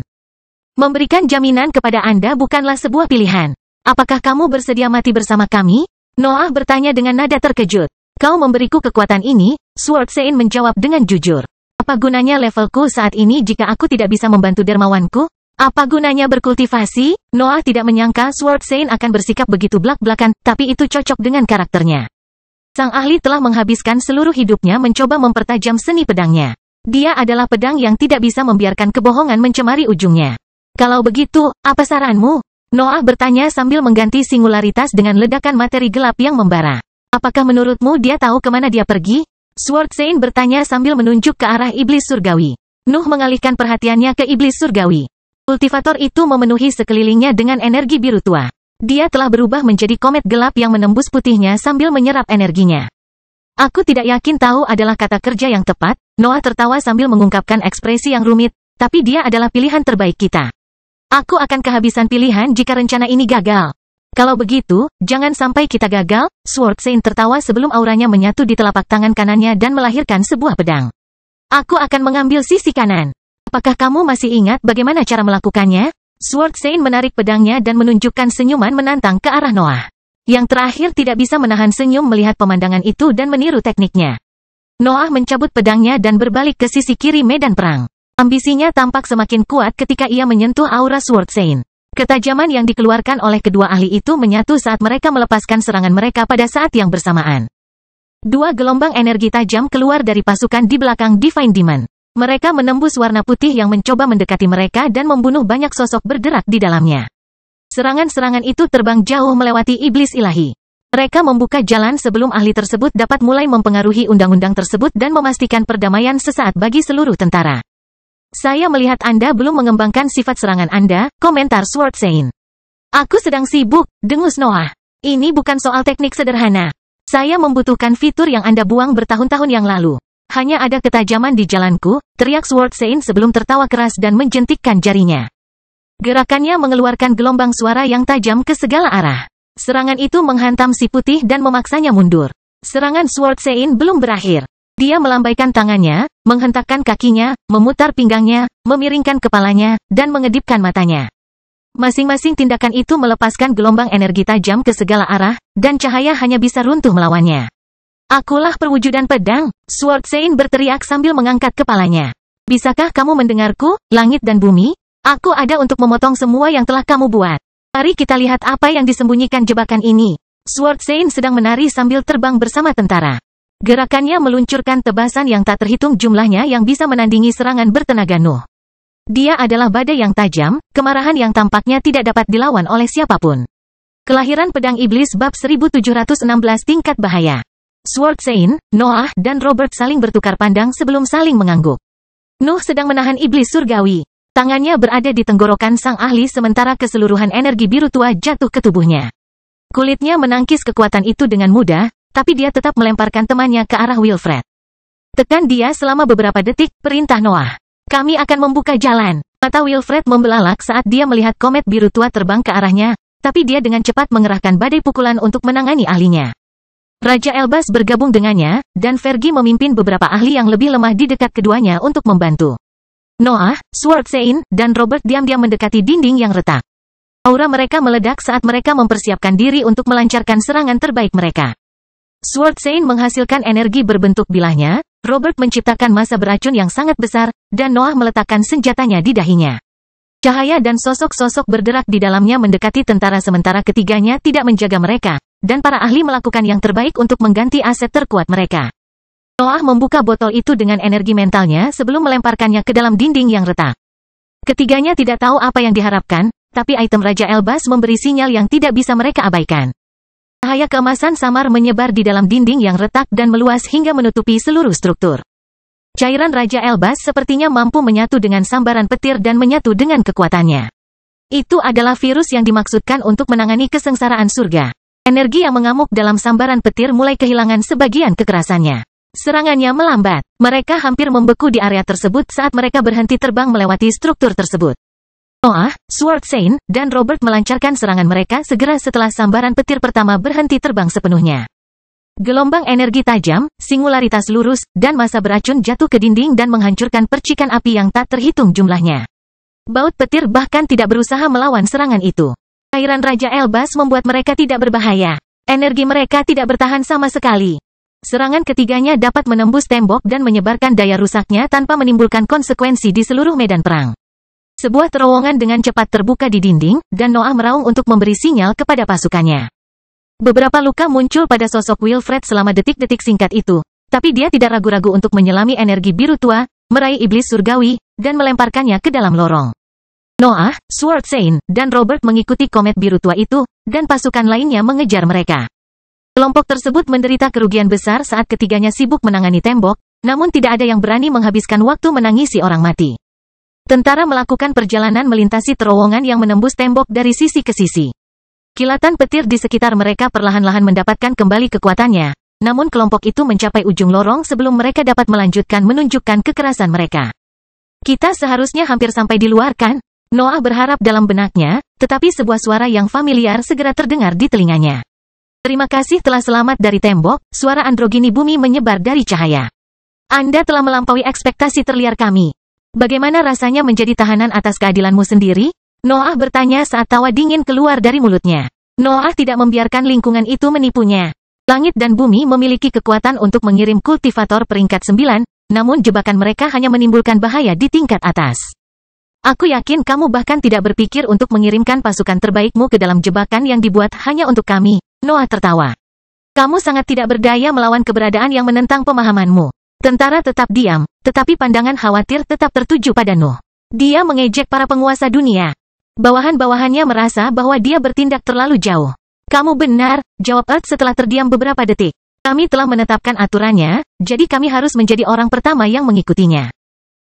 Memberikan jaminan kepada Anda bukanlah sebuah pilihan. Apakah kamu bersedia mati bersama kami? Noah bertanya dengan nada terkejut. Kau memberiku kekuatan ini, Sword Saint menjawab dengan jujur. Apa gunanya levelku saat ini jika aku tidak bisa membantu dermawanku? Apa gunanya berkultivasi? Noah tidak menyangka Sword Saint akan bersikap begitu blak-blakan, tapi itu cocok dengan karakternya. Sang ahli telah menghabiskan seluruh hidupnya mencoba mempertajam seni pedangnya. Dia adalah pedang yang tidak bisa membiarkan kebohongan mencemari ujungnya. Kalau begitu, apa saranmu? Noah bertanya sambil mengganti singularitas dengan ledakan materi gelap yang membara. Apakah menurutmu dia tahu kemana dia pergi? Sword Saint bertanya sambil menunjuk ke arah iblis surgawi. Nuh mengalihkan perhatiannya ke iblis surgawi. Kultivator itu memenuhi sekelilingnya dengan energi biru tua. Dia telah berubah menjadi komet gelap yang menembus putihnya sambil menyerap energinya. Aku tidak yakin tahu adalah kata kerja yang tepat. Noah tertawa sambil mengungkapkan ekspresi yang rumit, tapi dia adalah pilihan terbaik kita. Aku akan kehabisan pilihan jika rencana ini gagal. Kalau begitu, jangan sampai kita gagal. Sword Saint tertawa sebelum auranya menyatu di telapak tangan kanannya dan melahirkan sebuah pedang. Aku akan mengambil sisi kanan. Apakah kamu masih ingat bagaimana cara melakukannya? Sword Saint menarik pedangnya dan menunjukkan senyuman menantang ke arah Noah. Yang terakhir tidak bisa menahan senyum melihat pemandangan itu dan meniru tekniknya. Noah mencabut pedangnya dan berbalik ke sisi kiri medan perang. Ambisinya tampak semakin kuat ketika ia menyentuh aura Sword Saint. Ketajaman yang dikeluarkan oleh kedua ahli itu menyatu saat mereka melepaskan serangan mereka pada saat yang bersamaan. Dua gelombang energi tajam keluar dari pasukan di belakang Divine Demon. Mereka menembus warna putih yang mencoba mendekati mereka dan membunuh banyak sosok bergerak di dalamnya. Serangan-serangan itu terbang jauh melewati iblis ilahi. Mereka membuka jalan sebelum ahli tersebut dapat mulai mempengaruhi undang-undang tersebut dan memastikan perdamaian sesaat bagi seluruh tentara. Saya melihat Anda belum mengembangkan sifat serangan Anda, komentar Sword Saint. Aku sedang sibuk, dengus Noah. Ini bukan soal teknik sederhana. Saya membutuhkan fitur yang Anda buang bertahun-tahun yang lalu. Hanya ada ketajaman di jalanku, teriak Sword Saint sebelum tertawa keras dan menjentikkan jarinya. Gerakannya mengeluarkan gelombang suara yang tajam ke segala arah. Serangan itu menghantam si putih dan memaksanya mundur. Serangan Sword Saint belum berakhir. Dia melambaikan tangannya, menghentakkan kakinya, memutar pinggangnya, memiringkan kepalanya, dan mengedipkan matanya. Masing-masing tindakan itu melepaskan gelombang energi tajam ke segala arah, dan cahaya hanya bisa runtuh melawannya. Akulah perwujudan pedang, Sword Saint berteriak sambil mengangkat kepalanya. Bisakah kamu mendengarku, langit dan bumi? Aku ada untuk memotong semua yang telah kamu buat. Mari kita lihat apa yang disembunyikan jebakan ini. Sword Saint sedang menari sambil terbang bersama tentara. Gerakannya meluncurkan tebasan yang tak terhitung jumlahnya yang bisa menandingi serangan bertenaga Nuh. Dia adalah badai yang tajam, kemarahan yang tampaknya tidak dapat dilawan oleh siapapun. Kelahiran pedang iblis bab 1716 tingkat bahaya. Sword Saint, Noah, dan Robert saling bertukar pandang sebelum saling mengangguk. Nuh sedang menahan iblis surgawi. Tangannya berada di tenggorokan sang ahli sementara keseluruhan energi biru tua jatuh ke tubuhnya. Kulitnya menangkis kekuatan itu dengan mudah, tapi dia tetap melemparkan temannya ke arah Wilfred. Tekan dia selama beberapa detik, perintah Noah. Kami akan membuka jalan. Mata Wilfred membelalak saat dia melihat komet biru tua terbang ke arahnya, tapi dia dengan cepat mengerahkan badai pukulan untuk menangani ahlinya. Raja Elbas bergabung dengannya, dan Fergie memimpin beberapa ahli yang lebih lemah di dekat keduanya untuk membantu. Noah, Sword Saint, dan Robert diam-diam mendekati dinding yang retak. Aura mereka meledak saat mereka mempersiapkan diri untuk melancarkan serangan terbaik mereka. Sword Saint menghasilkan energi berbentuk bilahnya, Robert menciptakan massa beracun yang sangat besar, dan Noah meletakkan senjatanya di dahinya. Cahaya dan sosok-sosok bergerak di dalamnya mendekati tentara sementara ketiganya tidak menjaga mereka, dan para ahli melakukan yang terbaik untuk mengganti aset terkuat mereka. Noah membuka botol itu dengan energi mentalnya sebelum melemparkannya ke dalam dinding yang retak. Ketiganya tidak tahu apa yang diharapkan, tapi item Raja Elbas memberi sinyal yang tidak bisa mereka abaikan. Cahaya keemasan samar menyebar di dalam dinding yang retak dan meluas hingga menutupi seluruh struktur. Cairan Raja Elbas sepertinya mampu menyatu dengan sambaran petir dan menyatu dengan kekuatannya. Itu adalah virus yang dimaksudkan untuk menangani kesengsaraan surga. Energi yang mengamuk dalam sambaran petir mulai kehilangan sebagian kekerasannya. Serangannya melambat. Mereka hampir membeku di area tersebut saat mereka berhenti terbang melewati struktur tersebut. Noah, Sword Saint, dan Robert melancarkan serangan mereka segera setelah sambaran petir pertama berhenti terbang sepenuhnya. Gelombang energi tajam, singularitas lurus, dan massa beracun jatuh ke dinding dan menghancurkan percikan api yang tak terhitung jumlahnya. Baut petir bahkan tidak berusaha melawan serangan itu. Cairan Raja Elbas membuat mereka tidak berbahaya. Energi mereka tidak bertahan sama sekali. Serangan ketiganya dapat menembus tembok dan menyebarkan daya rusaknya tanpa menimbulkan konsekuensi di seluruh medan perang. Sebuah terowongan dengan cepat terbuka di dinding, dan Noah meraung untuk memberi sinyal kepada pasukannya. Beberapa luka muncul pada sosok Wilfred selama detik-detik singkat itu, tapi dia tidak ragu-ragu untuk menyelami energi biru tua, meraih iblis surgawi, dan melemparkannya ke dalam lorong. Noah, Sword Saint, dan Robert mengikuti komet biru tua itu, dan pasukan lainnya mengejar mereka. Kelompok tersebut menderita kerugian besar saat ketiganya sibuk menangani tembok, namun tidak ada yang berani menghabiskan waktu menangisi orang mati. Tentara melakukan perjalanan melintasi terowongan yang menembus tembok dari sisi ke sisi. Kilatan petir di sekitar mereka perlahan-lahan mendapatkan kembali kekuatannya, namun kelompok itu mencapai ujung lorong sebelum mereka dapat melanjutkan menunjukkan kekerasan mereka. Kita seharusnya hampir sampai di luar kan? Noah berharap dalam benaknya, tetapi sebuah suara yang familiar segera terdengar di telinganya. Terima kasih telah selamat dari tembok, suara androgini bumi menyebar dari cahaya. Anda telah melampaui ekspektasi terliar kami. Bagaimana rasanya menjadi tahanan atas keadilanmu sendiri? Noah bertanya saat tawa dingin keluar dari mulutnya. Noah tidak membiarkan lingkungan itu menipunya. Langit dan bumi memiliki kekuatan untuk mengirim kultivator peringkat 9, namun jebakan mereka hanya menimbulkan bahaya di tingkat atas. Aku yakin kamu bahkan tidak berpikir untuk mengirimkan pasukan terbaikmu ke dalam jebakan yang dibuat hanya untuk kami. Noah tertawa. Kamu sangat tidak berdaya melawan keberadaan yang menentang pemahamanmu. Tentara tetap diam, tetapi pandangan khawatir tetap tertuju pada Nuh. Dia mengejek para penguasa dunia. Bawahan-bawahannya merasa bahwa dia bertindak terlalu jauh. Kamu benar, jawab Earth setelah terdiam beberapa detik. Kami telah menetapkan aturannya, jadi kami harus menjadi orang pertama yang mengikutinya.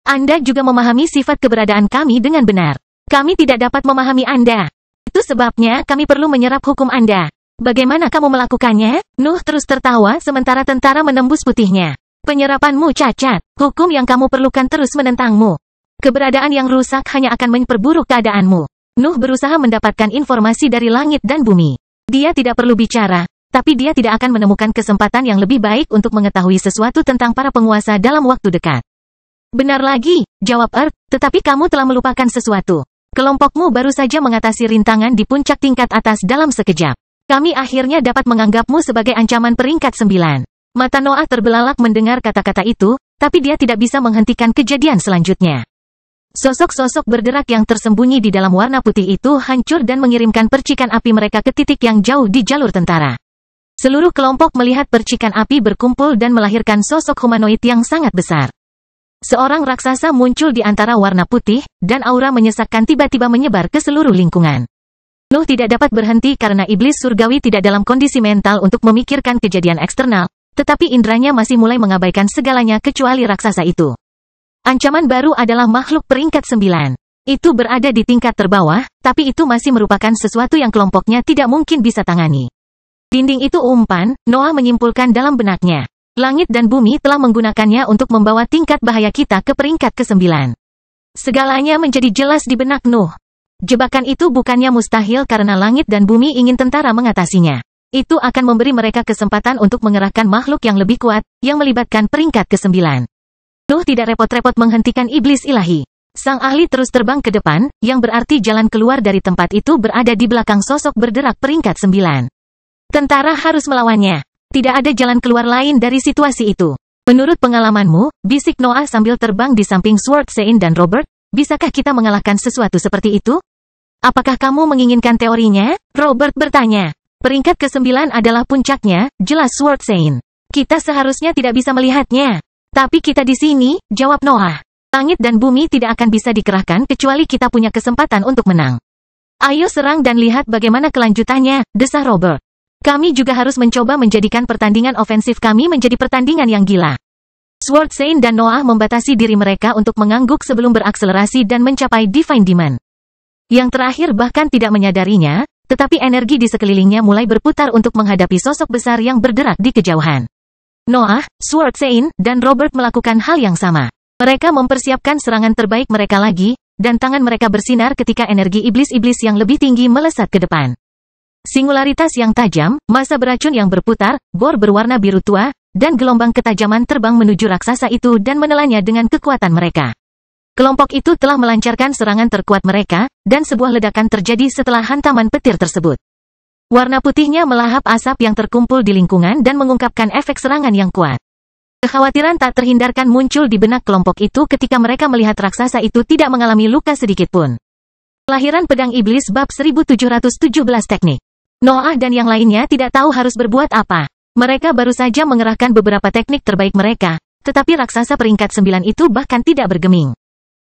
Anda juga memahami sifat keberadaan kami dengan benar. Kami tidak dapat memahami Anda. Itu sebabnya kami perlu menyerap hukum Anda. Bagaimana kamu melakukannya? Nuh terus tertawa sementara tentara menembus putihnya. Penyerapanmu cacat. Hukum yang kamu perlukan terus menentangmu. Keberadaan yang rusak hanya akan memperburuk keadaanmu. Nuh berusaha mendapatkan informasi dari langit dan bumi. Dia tidak perlu bicara, tapi dia tidak akan menemukan kesempatan yang lebih baik untuk mengetahui sesuatu tentang para penguasa dalam waktu dekat. Benar lagi, jawab Earth, tetapi kamu telah melupakan sesuatu. Kelompokmu baru saja mengatasi rintangan di puncak tingkat atas dalam sekejap. Kami akhirnya dapat menganggapmu sebagai ancaman peringkat 9. Mata Noah terbelalak mendengar kata-kata itu, tapi dia tidak bisa menghentikan kejadian selanjutnya. Sosok-sosok bergerak yang tersembunyi di dalam warna putih itu hancur dan mengirimkan percikan api mereka ke titik yang jauh di jalur tentara. Seluruh kelompok melihat percikan api berkumpul dan melahirkan sosok humanoid yang sangat besar. Seorang raksasa muncul di antara warna putih, dan aura menyesakkan tiba-tiba menyebar ke seluruh lingkungan. Nuh tidak dapat berhenti karena iblis surgawi tidak dalam kondisi mental untuk memikirkan kejadian eksternal, tetapi indranya masih mulai mengabaikan segalanya kecuali raksasa itu. Ancaman baru adalah makhluk peringkat 9. Itu berada di tingkat terbawah, tapi itu masih merupakan sesuatu yang kelompoknya tidak mungkin bisa tangani. Dinding itu umpan, Noah menyimpulkan dalam benaknya. Langit dan bumi telah menggunakannya untuk membawa tingkat bahaya kita ke peringkat ke-9. Segalanya menjadi jelas di benak Nuh. Jebakan itu bukannya mustahil karena langit dan bumi ingin tentara mengatasinya. Itu akan memberi mereka kesempatan untuk mengerahkan makhluk yang lebih kuat, yang melibatkan peringkat ke-9. Nuh tidak repot-repot menghentikan iblis ilahi. Sang ahli terus terbang ke depan, yang berarti jalan keluar dari tempat itu berada di belakang sosok berderak peringkat 9. Tentara harus melawannya. Tidak ada jalan keluar lain dari situasi itu. Menurut pengalamanmu, bisik Noah sambil terbang di samping Sword Saint dan Robert, bisakah kita mengalahkan sesuatu seperti itu? Apakah kamu menginginkan teorinya? Robert bertanya. Peringkat ke-9 adalah puncaknya, jelas Sword Saint. Kita seharusnya tidak bisa melihatnya. Tapi kita di sini, jawab Noah. Langit dan bumi tidak akan bisa dikerahkan kecuali kita punya kesempatan untuk menang. Ayo serang dan lihat bagaimana kelanjutannya, desah Robert. Kami juga harus mencoba menjadikan pertandingan ofensif kami menjadi pertandingan yang gila. Sword Saint dan Noah membatasi diri mereka untuk mengangguk sebelum berakselerasi dan mencapai Divine Demon. Yang terakhir bahkan tidak menyadarinya, tetapi energi di sekelilingnya mulai berputar untuk menghadapi sosok besar yang bergerak di kejauhan. Noah, Sword Sein, dan Robert melakukan hal yang sama. Mereka mempersiapkan serangan terbaik mereka lagi, dan tangan mereka bersinar ketika energi iblis-iblis yang lebih tinggi melesat ke depan. Singularitas yang tajam, massa beracun yang berputar, bor berwarna biru tua, dan gelombang ketajaman terbang menuju raksasa itu dan menelannya dengan kekuatan mereka. Kelompok itu telah melancarkan serangan terkuat mereka, dan sebuah ledakan terjadi setelah hantaman petir tersebut. Warna putihnya melahap asap yang terkumpul di lingkungan dan mengungkapkan efek serangan yang kuat. Kekhawatiran tak terhindarkan muncul di benak kelompok itu ketika mereka melihat raksasa itu tidak mengalami luka sedikit pun. Kelahiran Pedang Iblis bab 1717 teknik. Noah dan yang lainnya tidak tahu harus berbuat apa. Mereka baru saja mengerahkan beberapa teknik terbaik mereka, tetapi raksasa peringkat 9 itu bahkan tidak bergeming.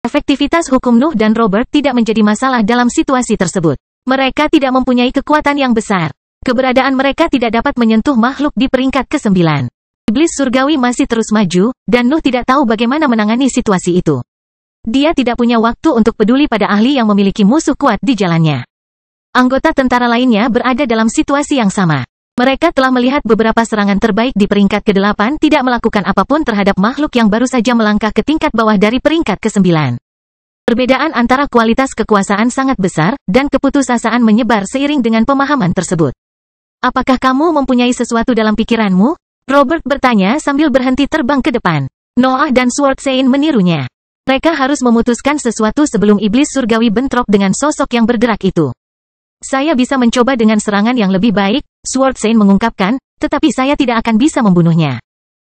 Efektivitas hukum Nuh dan Robert tidak menjadi masalah dalam situasi tersebut. Mereka tidak mempunyai kekuatan yang besar. Keberadaan mereka tidak dapat menyentuh makhluk di peringkat ke-9. Iblis surgawi masih terus maju, dan Nuh tidak tahu bagaimana menangani situasi itu. Dia tidak punya waktu untuk peduli pada ahli yang memiliki musuh kuat di jalannya. Anggota tentara lainnya berada dalam situasi yang sama. Mereka telah melihat beberapa serangan terbaik di peringkat ke-8 tidak melakukan apapun terhadap makhluk yang baru saja melangkah ke tingkat bawah dari peringkat ke-9. Perbedaan antara kualitas kekuasaan sangat besar, dan keputusasaan menyebar seiring dengan pemahaman tersebut. Apakah kamu mempunyai sesuatu dalam pikiranmu? Robert bertanya sambil berhenti terbang ke depan. Noah dan Sword Sein menirunya. Mereka harus memutuskan sesuatu sebelum iblis surgawi bentrok dengan sosok yang bergerak itu. Saya bisa mencoba dengan serangan yang lebih baik, Sword Sein mengungkapkan, tetapi saya tidak akan bisa membunuhnya.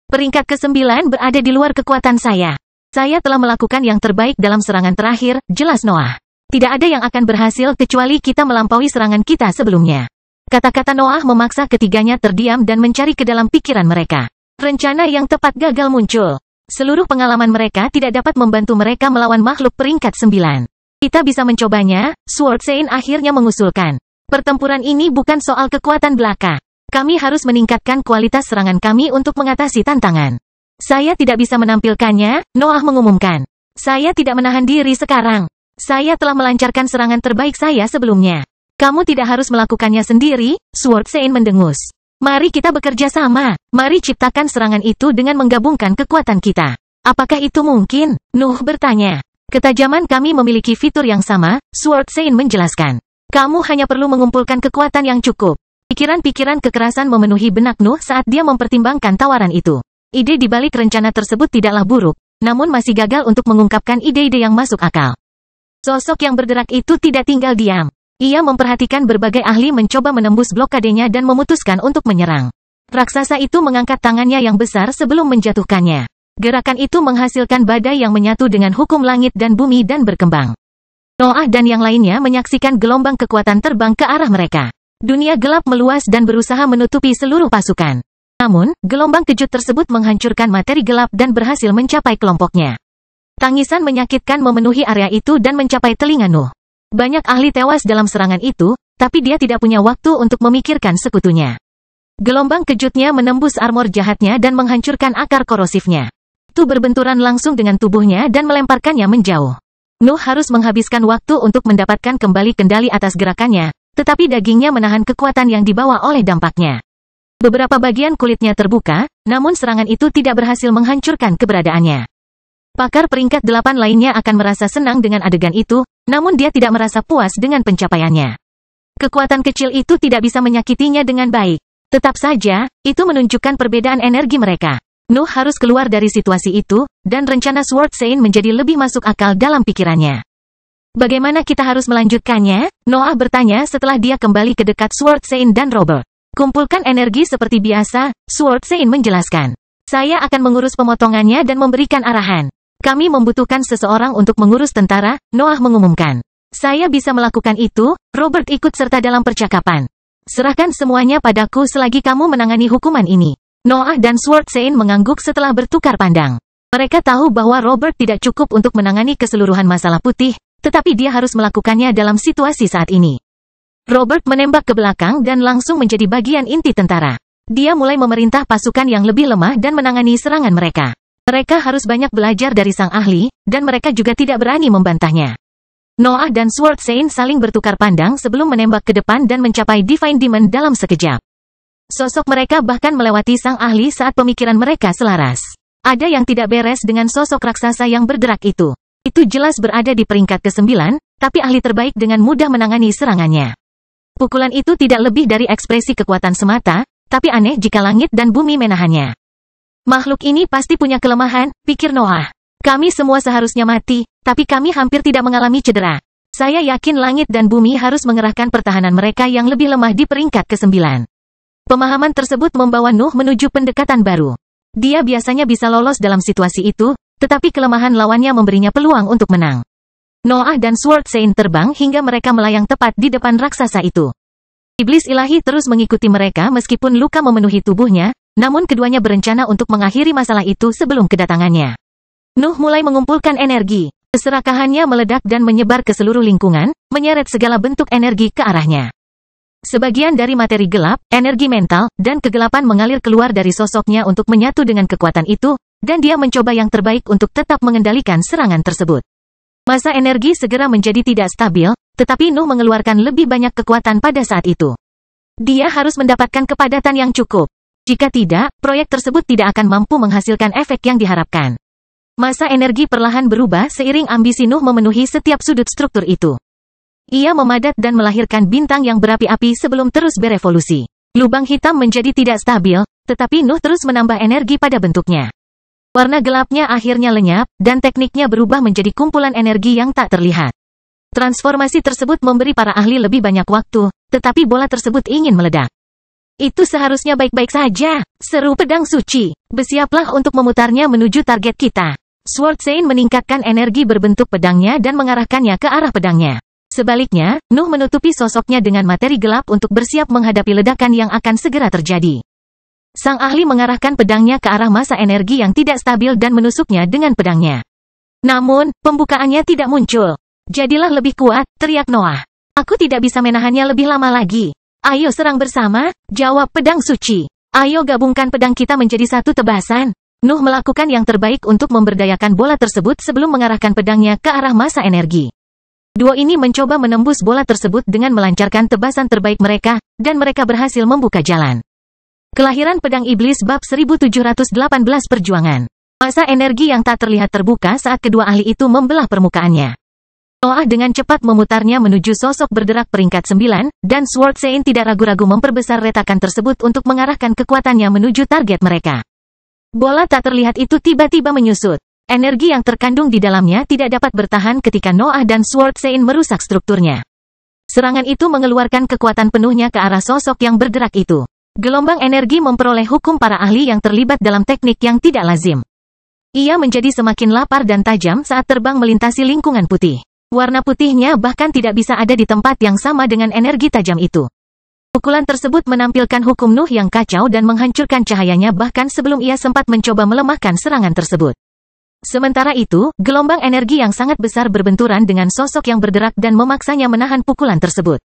Peringkat ke-9 berada di luar kekuatan saya. Saya telah melakukan yang terbaik dalam serangan terakhir, jelas Noah. Tidak ada yang akan berhasil kecuali kita melampaui serangan kita sebelumnya. Kata-kata Noah memaksa ketiganya terdiam dan mencari ke dalam pikiran mereka. Rencana yang tepat gagal muncul. Seluruh pengalaman mereka tidak dapat membantu mereka melawan makhluk peringkat 9. Kita bisa mencobanya, Sword Sein akhirnya mengusulkan. Pertempuran ini bukan soal kekuatan belaka. Kami harus meningkatkan kualitas serangan kami untuk mengatasi tantangan. Saya tidak bisa menampilkannya, Noah mengumumkan. Saya tidak menahan diri sekarang. Saya telah melancarkan serangan terbaik saya sebelumnya. Kamu tidak harus melakukannya sendiri, Sword Sein mendengus. Mari kita bekerja sama. Mari ciptakan serangan itu dengan menggabungkan kekuatan kita. Apakah itu mungkin? Nuh bertanya. Ketajaman kami memiliki fitur yang sama, Sword Sein menjelaskan. Kamu hanya perlu mengumpulkan kekuatan yang cukup. Pikiran-pikiran kekerasan memenuhi benak Nuh saat dia mempertimbangkan tawaran itu. Ide di balik rencana tersebut tidaklah buruk, namun masih gagal untuk mengungkapkan ide-ide yang masuk akal. Sosok yang bergerak itu tidak tinggal diam. Ia memperhatikan berbagai ahli mencoba menembus blokadenya dan memutuskan untuk menyerang. Raksasa itu mengangkat tangannya yang besar sebelum menjatuhkannya. Gerakan itu menghasilkan badai yang menyatu dengan hukum langit dan bumi dan berkembang. Noah dan yang lainnya menyaksikan gelombang kekuatan terbang ke arah mereka. Dunia gelap meluas dan berusaha menutupi seluruh pasukan. Namun, gelombang kejut tersebut menghancurkan materi gelap dan berhasil mencapai kelompoknya. Tangisan menyakitkan memenuhi area itu dan mencapai telinga Nuh. Banyak ahli tewas dalam serangan itu, tapi dia tidak punya waktu untuk memikirkan sekutunya. Gelombang kejutnya menembus armor jahatnya dan menghancurkan akar korosifnya. Itu berbenturan langsung dengan tubuhnya dan melemparkannya menjauh. Nuh harus menghabiskan waktu untuk mendapatkan kembali kendali atas gerakannya, tetapi dagingnya menahan kekuatan yang dibawa oleh dampaknya. Beberapa bagian kulitnya terbuka, namun serangan itu tidak berhasil menghancurkan keberadaannya. Pakar peringkat 8 lainnya akan merasa senang dengan adegan itu, namun dia tidak merasa puas dengan pencapaiannya. Kekuatan kecil itu tidak bisa menyakitinya dengan baik. Tetap saja, itu menunjukkan perbedaan energi mereka. Nuh harus keluar dari situasi itu, dan rencana Sword Sein menjadi lebih masuk akal dalam pikirannya. Bagaimana kita harus melanjutkannya? Noah bertanya setelah dia kembali ke dekat Sword Sein dan Robert. Kumpulkan energi seperti biasa, Sword Sein menjelaskan. Saya akan mengurus pemotongannya dan memberikan arahan. Kami membutuhkan seseorang untuk mengurus tentara, Noah mengumumkan. Saya bisa melakukan itu, Robert ikut serta dalam percakapan. Serahkan semuanya padaku selagi kamu menangani hukuman ini. Noah dan Sword Sein mengangguk setelah bertukar pandang. Mereka tahu bahwa Robert tidak cukup untuk menangani keseluruhan masalah putih, tetapi dia harus melakukannya dalam situasi saat ini. Robert menembak ke belakang dan langsung menjadi bagian inti tentara. Dia mulai memerintah pasukan yang lebih lemah dan menangani serangan mereka. Mereka harus banyak belajar dari sang ahli, dan mereka juga tidak berani membantahnya. Noah dan Sword Sein saling bertukar pandang sebelum menembak ke depan dan mencapai Divine Demon dalam sekejap. Sosok mereka bahkan melewati sang ahli saat pemikiran mereka selaras. Ada yang tidak beres dengan sosok raksasa yang bergerak itu. Itu jelas berada di peringkat ke-9, tapi ahli terbaik dengan mudah menangani serangannya. Pukulan itu tidak lebih dari ekspresi kekuatan semata, tapi aneh jika langit dan bumi menahannya. Makhluk ini pasti punya kelemahan, pikir Noah. Kami semua seharusnya mati, tapi kami hampir tidak mengalami cedera. Saya yakin langit dan bumi harus mengerahkan pertahanan mereka yang lebih lemah di peringkat ke-9. Pemahaman tersebut membawa Nuh menuju pendekatan baru. Dia biasanya bisa lolos dalam situasi itu, tetapi kelemahan lawannya memberinya peluang untuk menang. Noah dan Sword Saint terbang hingga mereka melayang tepat di depan raksasa itu. Iblis ilahi terus mengikuti mereka meskipun luka memenuhi tubuhnya, namun keduanya berencana untuk mengakhiri masalah itu sebelum kedatangannya. Nuh mulai mengumpulkan energi. Keserakahannya meledak dan menyebar ke seluruh lingkungan, menyeret segala bentuk energi ke arahnya. Sebagian dari materi gelap, energi mental, dan kegelapan mengalir keluar dari sosoknya untuk menyatu dengan kekuatan itu, dan dia mencoba yang terbaik untuk tetap mengendalikan serangan tersebut. Masa energi segera menjadi tidak stabil, tetapi Nuh mengeluarkan lebih banyak kekuatan pada saat itu. Dia harus mendapatkan kepadatan yang cukup. Jika tidak, proyek tersebut tidak akan mampu menghasilkan efek yang diharapkan. Masa energi perlahan berubah seiring ambisi Nuh memenuhi setiap sudut struktur itu. Ia memadat dan melahirkan bintang yang berapi-api sebelum terus berevolusi. Lubang hitam menjadi tidak stabil, tetapi Nuh terus menambah energi pada bentuknya. Warna gelapnya akhirnya lenyap, dan tekniknya berubah menjadi kumpulan energi yang tak terlihat. Transformasi tersebut memberi para ahli lebih banyak waktu, tetapi bola tersebut ingin meledak. Itu seharusnya baik-baik saja, seru pedang suci. Bersiaplah untuk memutarnya menuju target kita. Sword Saint meningkatkan energi berbentuk pedangnya dan mengarahkannya ke arah pedangnya. Sebaliknya, Nuh menutupi sosoknya dengan materi gelap untuk bersiap menghadapi ledakan yang akan segera terjadi. Sang ahli mengarahkan pedangnya ke arah masa energi yang tidak stabil dan menusuknya dengan pedangnya. Namun, pembukaannya tidak muncul. Jadilah lebih kuat, teriak Noah. Aku tidak bisa menahannya lebih lama lagi. Ayo serang bersama, jawab pedang suci. Ayo gabungkan pedang kita menjadi satu tebasan. Nuh melakukan yang terbaik untuk memberdayakan bola tersebut sebelum mengarahkan pedangnya ke arah masa energi. Duo ini mencoba menembus bola tersebut dengan melancarkan tebasan terbaik mereka, dan mereka berhasil membuka jalan. Kelahiran Pedang Iblis Bab 1718 Perjuangan. Masa energi yang tak terlihat terbuka saat kedua ahli itu membelah permukaannya. Noah dengan cepat memutarnya menuju sosok berderak peringkat 9, dan Sword Saint tidak ragu-ragu memperbesar retakan tersebut untuk mengarahkan kekuatannya menuju target mereka. Bola tak terlihat itu tiba-tiba menyusut. Energi yang terkandung di dalamnya tidak dapat bertahan ketika Noah dan Sword Saint merusak strukturnya. Serangan itu mengeluarkan kekuatan penuhnya ke arah sosok yang bergerak itu. Gelombang energi memperoleh hukum para ahli yang terlibat dalam teknik yang tidak lazim. Ia menjadi semakin lapar dan tajam saat terbang melintasi lingkungan putih. Warna putihnya bahkan tidak bisa ada di tempat yang sama dengan energi tajam itu. Pukulan tersebut menampilkan hukum Nuh yang kacau dan menghancurkan cahayanya bahkan sebelum ia sempat mencoba melemahkan serangan tersebut. Sementara itu, gelombang energi yang sangat besar berbenturan dengan sosok yang bergerak dan memaksanya menahan pukulan tersebut.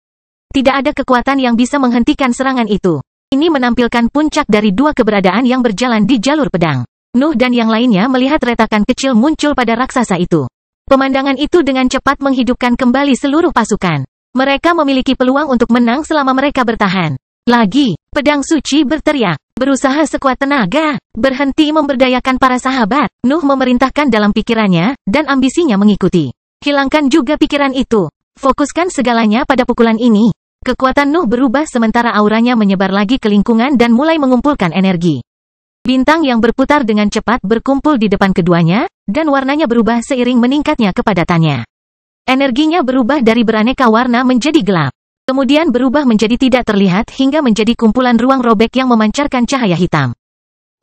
Tidak ada kekuatan yang bisa menghentikan serangan itu. Ini menampilkan puncak dari dua keberadaan yang berjalan di jalur pedang. Nuh dan yang lainnya melihat retakan kecil muncul pada raksasa itu. Pemandangan itu dengan cepat menghidupkan kembali seluruh pasukan. Mereka memiliki peluang untuk menang selama mereka bertahan. Lagi, pedang suci berteriak. Berusaha sekuat tenaga, berhenti memberdayakan para sahabat. Nuh memerintahkan dalam pikirannya, dan ambisinya mengikuti. Hilangkan juga pikiran itu. Fokuskan segalanya pada pukulan ini. Kekuatan Nuh berubah sementara auranya menyebar lagi ke lingkungan dan mulai mengumpulkan energi. Bintang yang berputar dengan cepat berkumpul di depan keduanya, dan warnanya berubah seiring meningkatnya kepadatannya. Energinya berubah dari beraneka warna menjadi gelap. Kemudian berubah menjadi tidak terlihat hingga menjadi kumpulan ruang robek yang memancarkan cahaya hitam.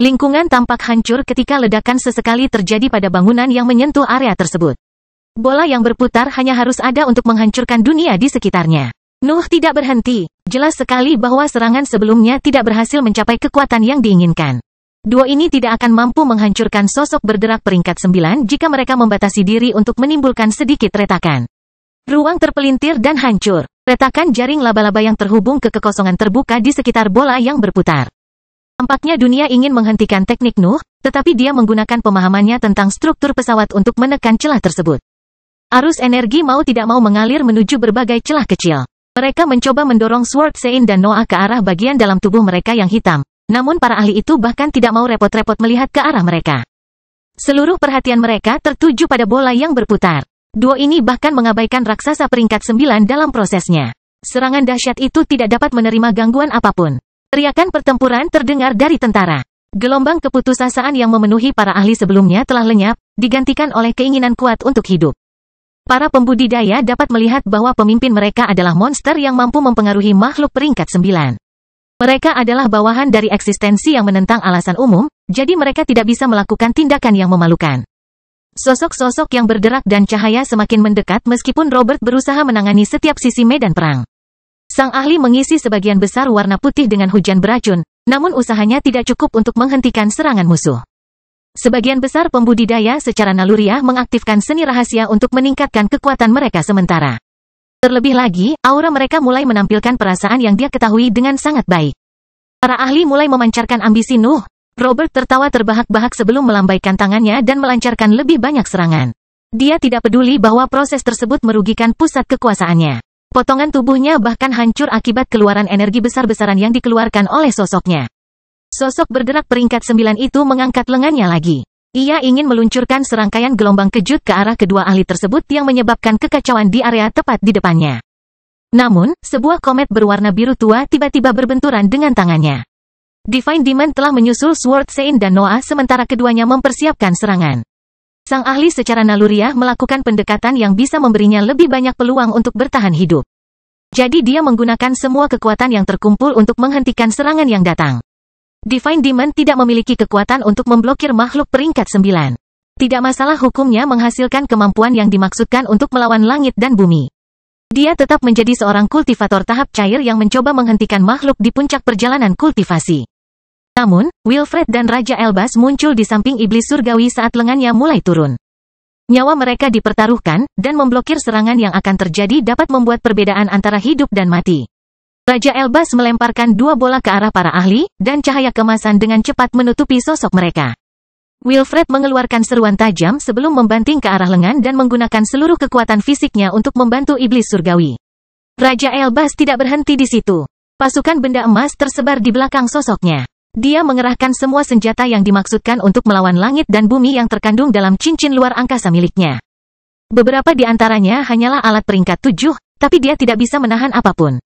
Lingkungan tampak hancur ketika ledakan sesekali terjadi pada bangunan yang menyentuh area tersebut. Bola yang berputar hanya harus ada untuk menghancurkan dunia di sekitarnya. Nuh tidak berhenti. Jelas sekali bahwa serangan sebelumnya tidak berhasil mencapai kekuatan yang diinginkan. Duo ini tidak akan mampu menghancurkan sosok bergerak peringkat 9 jika mereka membatasi diri untuk menimbulkan sedikit retakan. Ruang terpelintir dan hancur. Retakan jaring laba-laba yang terhubung ke kekosongan terbuka di sekitar bola yang berputar. Tampaknya dunia ingin menghentikan teknik Nuh, tetapi dia menggunakan pemahamannya tentang struktur pesawat untuk menekan celah tersebut. Arus energi mau tidak mau mengalir menuju berbagai celah kecil. Mereka mencoba mendorong Sword Sein dan Noah ke arah bagian dalam tubuh mereka yang hitam. Namun para ahli itu bahkan tidak mau repot-repot melihat ke arah mereka. Seluruh perhatian mereka tertuju pada bola yang berputar. Duo ini bahkan mengabaikan raksasa peringkat 9 dalam prosesnya. Serangan dahsyat itu tidak dapat menerima gangguan apapun. Teriakan pertempuran terdengar dari tentara. Gelombang keputusasaan yang memenuhi para ahli sebelumnya telah lenyap, digantikan oleh keinginan kuat untuk hidup. Para pembudidaya dapat melihat bahwa pemimpin mereka adalah monster yang mampu mempengaruhi makhluk peringkat 9. Mereka adalah bawahan dari eksistensi yang menentang alasan umum, jadi mereka tidak bisa melakukan tindakan yang memalukan. Sosok-sosok yang berderak dan cahaya semakin mendekat meskipun Robert berusaha menangani setiap sisi medan perang. Sang ahli mengisi sebagian besar warna putih dengan hujan beracun, namun usahanya tidak cukup untuk menghentikan serangan musuh. Sebagian besar pembudidaya secara naluriah mengaktifkan seni rahasia untuk meningkatkan kekuatan mereka sementara. Terlebih lagi, aura mereka mulai menampilkan perasaan yang dia ketahui dengan sangat baik. Para ahli mulai memancarkan ambisi Nuh. Robert tertawa terbahak-bahak sebelum melambaikan tangannya dan melancarkan lebih banyak serangan. Dia tidak peduli bahwa proses tersebut merugikan pusat kekuasaannya. Potongan tubuhnya bahkan hancur akibat keluaran energi besar-besaran yang dikeluarkan oleh sosoknya. Sosok berderak peringkat 9 itu mengangkat lengannya lagi. Ia ingin meluncurkan serangkaian gelombang kejut ke arah kedua ahli tersebut yang menyebabkan kekacauan di area tepat di depannya. Namun, sebuah komet berwarna biru tua tiba-tiba berbenturan dengan tangannya. Divine Demon telah menyusul Sword Sein dan Noah sementara keduanya mempersiapkan serangan. Sang ahli secara naluriah melakukan pendekatan yang bisa memberinya lebih banyak peluang untuk bertahan hidup. Jadi dia menggunakan semua kekuatan yang terkumpul untuk menghentikan serangan yang datang. Divine Demon tidak memiliki kekuatan untuk memblokir makhluk peringkat 9. Tidak masalah hukumnya menghasilkan kemampuan yang dimaksudkan untuk melawan langit dan bumi. Dia tetap menjadi seorang kultivator tahap cair yang mencoba menghentikan makhluk di puncak perjalanan kultivasi. Namun, Wilfred dan Raja Elbas muncul di samping iblis surgawi saat lengannya mulai turun. Nyawa mereka dipertaruhkan, dan memblokir serangan yang akan terjadi dapat membuat perbedaan antara hidup dan mati. Raja Elbas melemparkan 2 bola ke arah para ahli, dan cahaya kemasan dengan cepat menutupi sosok mereka. Wilfred mengeluarkan seruan tajam sebelum membanting ke arah lengan dan menggunakan seluruh kekuatan fisiknya untuk membantu iblis surgawi. Raja Elbas tidak berhenti di situ. Pasukan benda emas tersebar di belakang sosoknya. Dia mengerahkan semua senjata yang dimaksudkan untuk melawan langit dan bumi yang terkandung dalam cincin luar angkasa miliknya. Beberapa di antaranya hanyalah alat peringkat 7, tapi dia tidak bisa menahan apapun.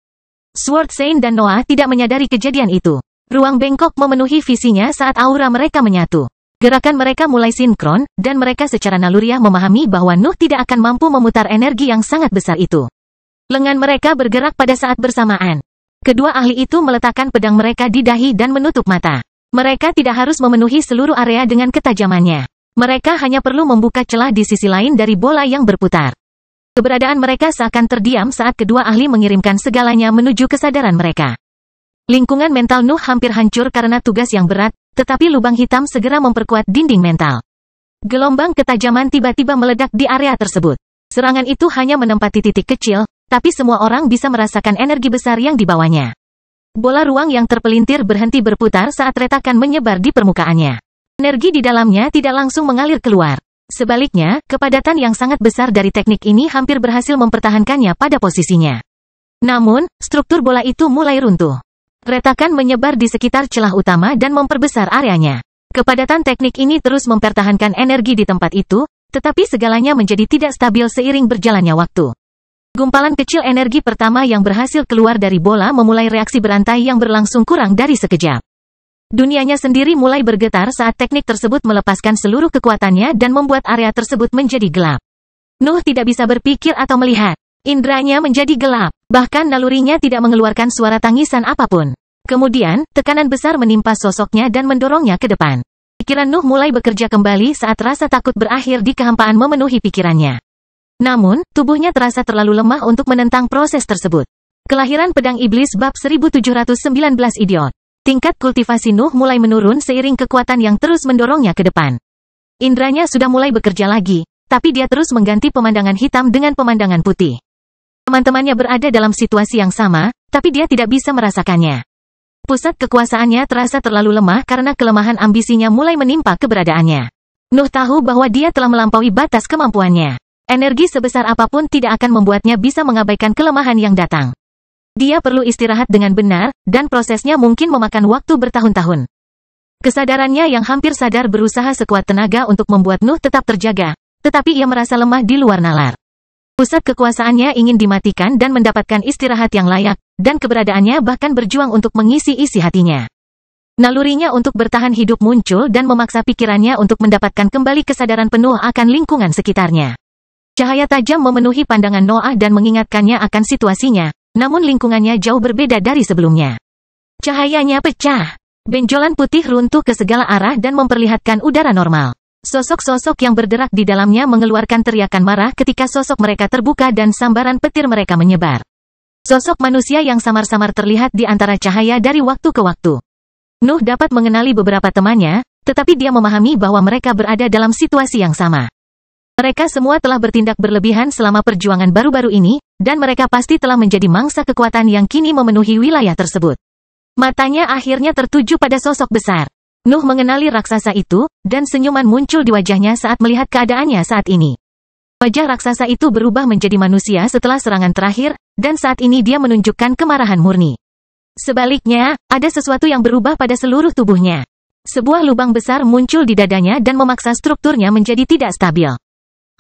Sword Sein dan Noah tidak menyadari kejadian itu. Ruang bengkok memenuhi visinya saat aura mereka menyatu. Gerakan mereka mulai sinkron, dan mereka secara naluriah memahami bahwa Nuh tidak akan mampu memutar energi yang sangat besar itu. Lengan mereka bergerak pada saat bersamaan. Kedua ahli itu meletakkan pedang mereka di dahi dan menutup mata. Mereka tidak harus memenuhi seluruh area dengan ketajamannya. Mereka hanya perlu membuka celah di sisi lain dari bola yang berputar. Keberadaan mereka seakan terdiam saat kedua ahli mengirimkan segalanya menuju kesadaran mereka. Lingkungan mental Nuh hampir hancur karena tugas yang berat, tetapi lubang hitam segera memperkuat dinding mental. Gelombang ketajaman tiba-tiba meledak di area tersebut. Serangan itu hanya menempati titik kecil, tapi semua orang bisa merasakan energi besar yang dibawanya. Bola ruang yang terpelintir berhenti berputar saat retakan menyebar di permukaannya. Energi di dalamnya tidak langsung mengalir keluar. Sebaliknya, kepadatan yang sangat besar dari teknik ini hampir berhasil mempertahankannya pada posisinya. Namun, struktur bola itu mulai runtuh. Retakan menyebar di sekitar celah utama dan memperbesar areanya. Kepadatan teknik ini terus mempertahankan energi di tempat itu, tetapi segalanya menjadi tidak stabil seiring berjalannya waktu. Gumpalan kecil energi pertama yang berhasil keluar dari bola memulai reaksi berantai yang berlangsung kurang dari sekejap. Dunianya sendiri mulai bergetar saat teknik tersebut melepaskan seluruh kekuatannya dan membuat area tersebut menjadi gelap. Nuh tidak bisa berpikir atau melihat. Indranya menjadi gelap. Bahkan nalurinya tidak mengeluarkan suara tangisan apapun. Kemudian, tekanan besar menimpa sosoknya dan mendorongnya ke depan. Pikiran Nuh mulai bekerja kembali saat rasa takut berakhir di kehampaan memenuhi pikirannya. Namun, tubuhnya terasa terlalu lemah untuk menentang proses tersebut. Kelahiran Pedang Iblis Bab 1719 Idiot. Tingkat kultivasi Nuh mulai menurun seiring kekuatan yang terus mendorongnya ke depan. Indranya sudah mulai bekerja lagi, tapi dia terus mengganti pemandangan hitam dengan pemandangan putih. Teman-temannya berada dalam situasi yang sama, tapi dia tidak bisa merasakannya. Pusat kekuasaannya terasa terlalu lemah karena kelemahan ambisinya mulai menimpa keberadaannya. Nuh tahu bahwa dia telah melampaui batas kemampuannya. Energi sebesar apapun tidak akan membuatnya bisa mengabaikan kelemahan yang datang. Dia perlu istirahat dengan benar, dan prosesnya mungkin memakan waktu bertahun-tahun. Kesadarannya yang hampir sadar berusaha sekuat tenaga untuk membuat Nuh tetap terjaga, tetapi ia merasa lemah di luar nalar. Pusat kekuasaannya ingin dimatikan dan mendapatkan istirahat yang layak, dan keberadaannya bahkan berjuang untuk mengisi isi hatinya. Nalurinya untuk bertahan hidup muncul dan memaksa pikirannya untuk mendapatkan kembali kesadaran penuh akan lingkungan sekitarnya. Cahaya tajam memenuhi pandangan Noah dan mengingatkannya akan situasinya, namun lingkungannya jauh berbeda dari sebelumnya. Cahayanya pecah. Benjolan putih runtuh ke segala arah dan memperlihatkan udara normal. Sosok-sosok yang bergerak di dalamnya mengeluarkan teriakan marah ketika sosok mereka terbuka dan sambaran petir mereka menyebar. Sosok manusia yang samar-samar terlihat di antara cahaya dari waktu ke waktu. Nuh dapat mengenali beberapa temannya, tetapi dia memahami bahwa mereka berada dalam situasi yang sama. Mereka semua telah bertindak berlebihan selama perjuangan baru-baru ini, dan mereka pasti telah menjadi mangsa kekuatan yang kini memenuhi wilayah tersebut. Matanya akhirnya tertuju pada sosok besar. Nuh mengenali raksasa itu, dan senyuman muncul di wajahnya saat melihat keadaannya saat ini. Wajah raksasa itu berubah menjadi manusia setelah serangan terakhir, dan saat ini dia menunjukkan kemarahan murni. Sebaliknya, ada sesuatu yang berubah pada seluruh tubuhnya. Sebuah lubang besar muncul di dadanya dan memaksa strukturnya menjadi tidak stabil.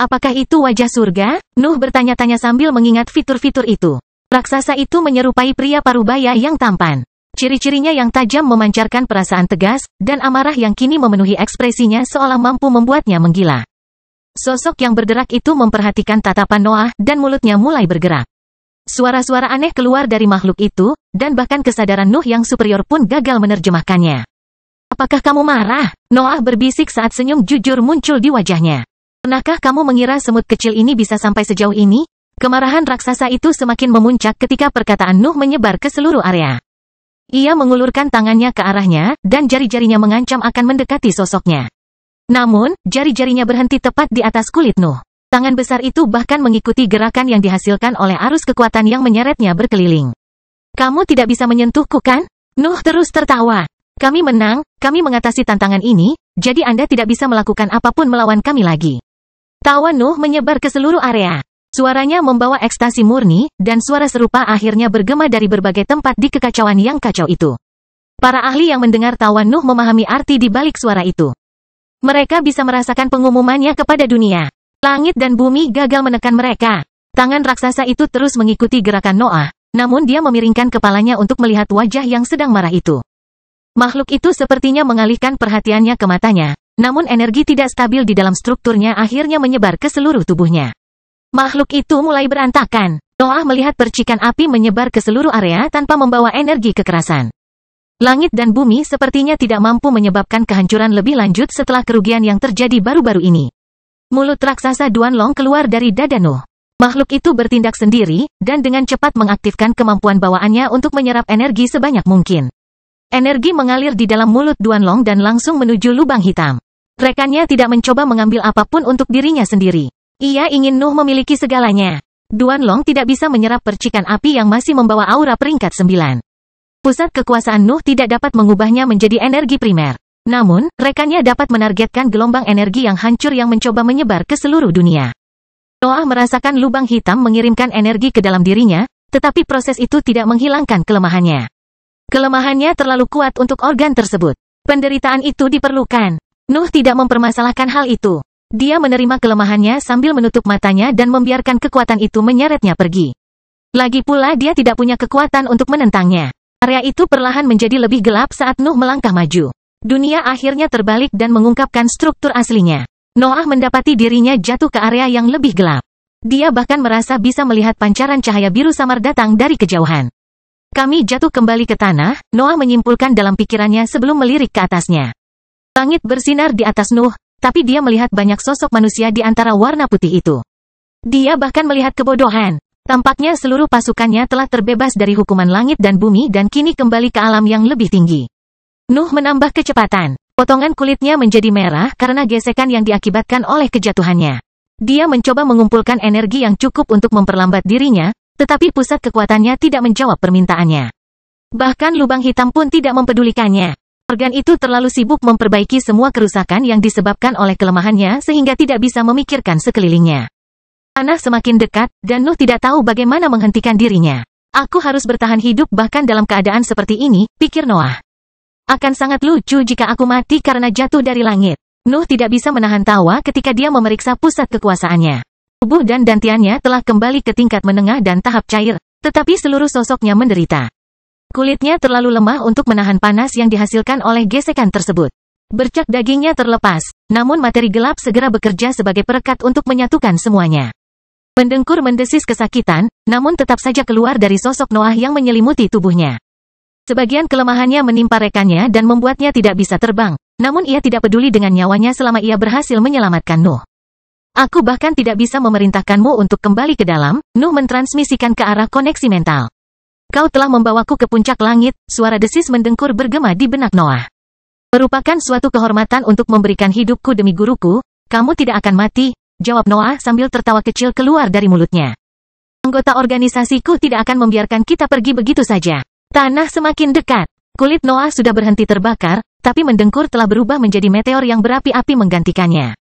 Apakah itu wajah surga? Nuh bertanya-tanya sambil mengingat fitur-fitur itu. Raksasa itu menyerupai pria parubaya yang tampan. Ciri-cirinya yang tajam memancarkan perasaan tegas, dan amarah yang kini memenuhi ekspresinya seolah mampu membuatnya menggila. Sosok yang bergerak itu memperhatikan tatapan Noah, dan mulutnya mulai bergerak. Suara-suara aneh keluar dari makhluk itu, dan bahkan kesadaran Nuh yang superior pun gagal menerjemahkannya. Apakah kamu marah? Noah berbisik saat senyum jujur muncul di wajahnya. Pernahkah kamu mengira semut kecil ini bisa sampai sejauh ini? Kemarahan raksasa itu semakin memuncak ketika perkataan Nuh menyebar ke seluruh area. Ia mengulurkan tangannya ke arahnya, dan jari-jarinya mengancam akan mendekati sosoknya. Namun, jari-jarinya berhenti tepat di atas kulit Nuh. Tangan besar itu bahkan mengikuti gerakan yang dihasilkan oleh arus kekuatan yang menyeretnya berkeliling. Kamu tidak bisa menyentuhku kan? Nuh terus tertawa. Kami menang, kami mengatasi tantangan ini, jadi Anda tidak bisa melakukan apapun melawan kami lagi. Tawa Nuh menyebar ke seluruh area. Suaranya membawa ekstasi murni, dan suara serupa akhirnya bergema dari berbagai tempat di kekacauan yang kacau itu. Para ahli yang mendengar tawa Nuh memahami arti di balik suara itu. Mereka bisa merasakan pengumumannya kepada dunia. Langit dan bumi gagal menekan mereka. Tangan raksasa itu terus mengikuti gerakan Noah, namun dia memiringkan kepalanya untuk melihat wajah yang sedang marah itu. Makhluk itu sepertinya mengalihkan perhatiannya ke matanya, namun energi tidak stabil di dalam strukturnya akhirnya menyebar ke seluruh tubuhnya. Makhluk itu mulai berantakan. Noah melihat percikan api menyebar ke seluruh area tanpa membawa energi kekerasan. Langit dan bumi sepertinya tidak mampu menyebabkan kehancuran lebih lanjut setelah kerugian yang terjadi baru-baru ini. Mulut raksasa Duanlong keluar dari dada Nuh. Makhluk itu bertindak sendiri, dan dengan cepat mengaktifkan kemampuan bawaannya untuk menyerap energi sebanyak mungkin. Energi mengalir di dalam mulut Duanlong dan langsung menuju lubang hitam. Rekannya tidak mencoba mengambil apapun untuk dirinya sendiri. Ia ingin Nuh memiliki segalanya. Duanlong tidak bisa menyerap percikan api yang masih membawa aura peringkat 9. Pusat kekuasaan Nuh tidak dapat mengubahnya menjadi energi primer. Namun, rekannya dapat menargetkan gelombang energi yang hancur yang mencoba menyebar ke seluruh dunia. Noah merasakan lubang hitam mengirimkan energi ke dalam dirinya, tetapi proses itu tidak menghilangkan kelemahannya. Kelemahannya terlalu kuat untuk organ tersebut. Penderitaan itu diperlukan. Nuh tidak mempermasalahkan hal itu. Dia menerima kelemahannya sambil menutup matanya dan membiarkan kekuatan itu menyeretnya pergi. Lagi pula dia tidak punya kekuatan untuk menentangnya. Area itu perlahan menjadi lebih gelap saat Nuh melangkah maju. Dunia akhirnya terbalik dan mengungkapkan struktur aslinya. Noah mendapati dirinya jatuh ke area yang lebih gelap. Dia bahkan merasa bisa melihat pancaran cahaya biru samar datang dari kejauhan. Kami jatuh kembali ke tanah, Noah menyimpulkan dalam pikirannya sebelum melirik ke atasnya. Langit bersinar di atas Nuh, tapi dia melihat banyak sosok manusia di antara warna putih itu. Dia bahkan melihat kebodohan. Tampaknya seluruh pasukannya telah terbebas dari hukuman langit dan bumi dan kini kembali ke alam yang lebih tinggi. Nuh menambah kecepatan. Potongan kulitnya menjadi merah karena gesekan yang diakibatkan oleh kejatuhannya. Dia mencoba mengumpulkan energi yang cukup untuk memperlambat dirinya, tetapi pusat kekuatannya tidak menjawab permintaannya. Bahkan lubang hitam pun tidak mempedulikannya. Organ itu terlalu sibuk memperbaiki semua kerusakan yang disebabkan oleh kelemahannya sehingga tidak bisa memikirkan sekelilingnya. Tanah semakin dekat, dan Nuh tidak tahu bagaimana menghentikan dirinya. Aku harus bertahan hidup bahkan dalam keadaan seperti ini, pikir Noah. Akan sangat lucu jika aku mati karena jatuh dari langit. Nuh tidak bisa menahan tawa ketika dia memeriksa pusat kekuasaannya. Tubuh dan dantiannya telah kembali ke tingkat menengah dan tahap cair, tetapi seluruh sosoknya menderita. Kulitnya terlalu lemah untuk menahan panas yang dihasilkan oleh gesekan tersebut. Bercak dagingnya terlepas, namun materi gelap segera bekerja sebagai perekat untuk menyatukan semuanya. Mendengkur mendesis kesakitan, namun tetap saja keluar dari sosok Noah yang menyelimuti tubuhnya. Sebagian kelemahannya menimpa rekannya dan membuatnya tidak bisa terbang, namun ia tidak peduli dengan nyawanya selama ia berhasil menyelamatkan Nuh. Aku bahkan tidak bisa memerintahkanmu untuk kembali ke dalam, Nuh mentransmisikan ke arah koneksi mental. Kau telah membawaku ke puncak langit, suara desis mendengkur bergema di benak Noah. Merupakan suatu kehormatan untuk memberikan hidupku demi guruku, kamu tidak akan mati, jawab Noah sambil tertawa kecil keluar dari mulutnya. Anggota organisasiku tidak akan membiarkan kita pergi begitu saja. Tanah semakin dekat. Kulit Noah sudah berhenti terbakar, tapi mendengkur telah berubah menjadi meteor yang berapi-api menggantikannya.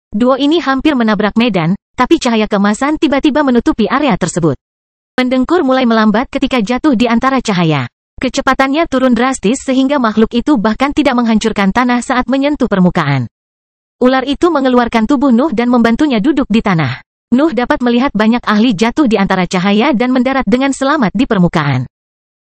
Duo ini hampir menabrak medan, tapi cahaya keemasan tiba-tiba menutupi area tersebut. Mendengkur mulai melambat ketika jatuh di antara cahaya. Kecepatannya turun drastis sehingga makhluk itu bahkan tidak menghancurkan tanah saat menyentuh permukaan. Ular itu mengeluarkan tubuh Nuh dan membantunya duduk di tanah. Nuh dapat melihat banyak ahli jatuh di antara cahaya dan mendarat dengan selamat di permukaan.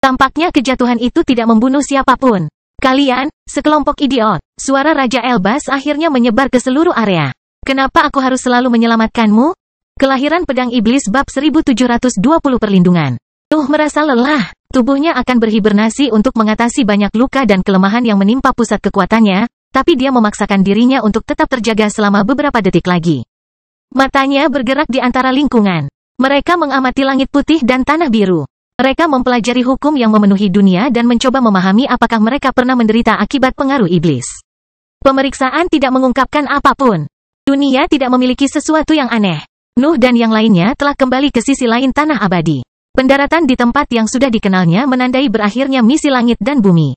Tampaknya kejatuhan itu tidak membunuh siapapun. Kalian, sekelompok idiot. Suara Raja Elbas akhirnya menyebar ke seluruh area. Kenapa aku harus selalu menyelamatkanmu? Kelahiran Pedang Iblis bab 1720 perlindungan. Nuh merasa lelah. Tubuhnya akan berhibernasi untuk mengatasi banyak luka dan kelemahan yang menimpa pusat kekuatannya, tapi dia memaksakan dirinya untuk tetap terjaga selama beberapa detik lagi. Matanya bergerak di antara lingkungan. Mereka mengamati langit putih dan tanah biru. Mereka mempelajari hukum yang memenuhi dunia dan mencoba memahami apakah mereka pernah menderita akibat pengaruh iblis. Pemeriksaan tidak mengungkapkan apapun. Dunia tidak memiliki sesuatu yang aneh. Nuh dan yang lainnya telah kembali ke sisi lain tanah abadi. Pendaratan di tempat yang sudah dikenalnya menandai berakhirnya misi langit dan bumi.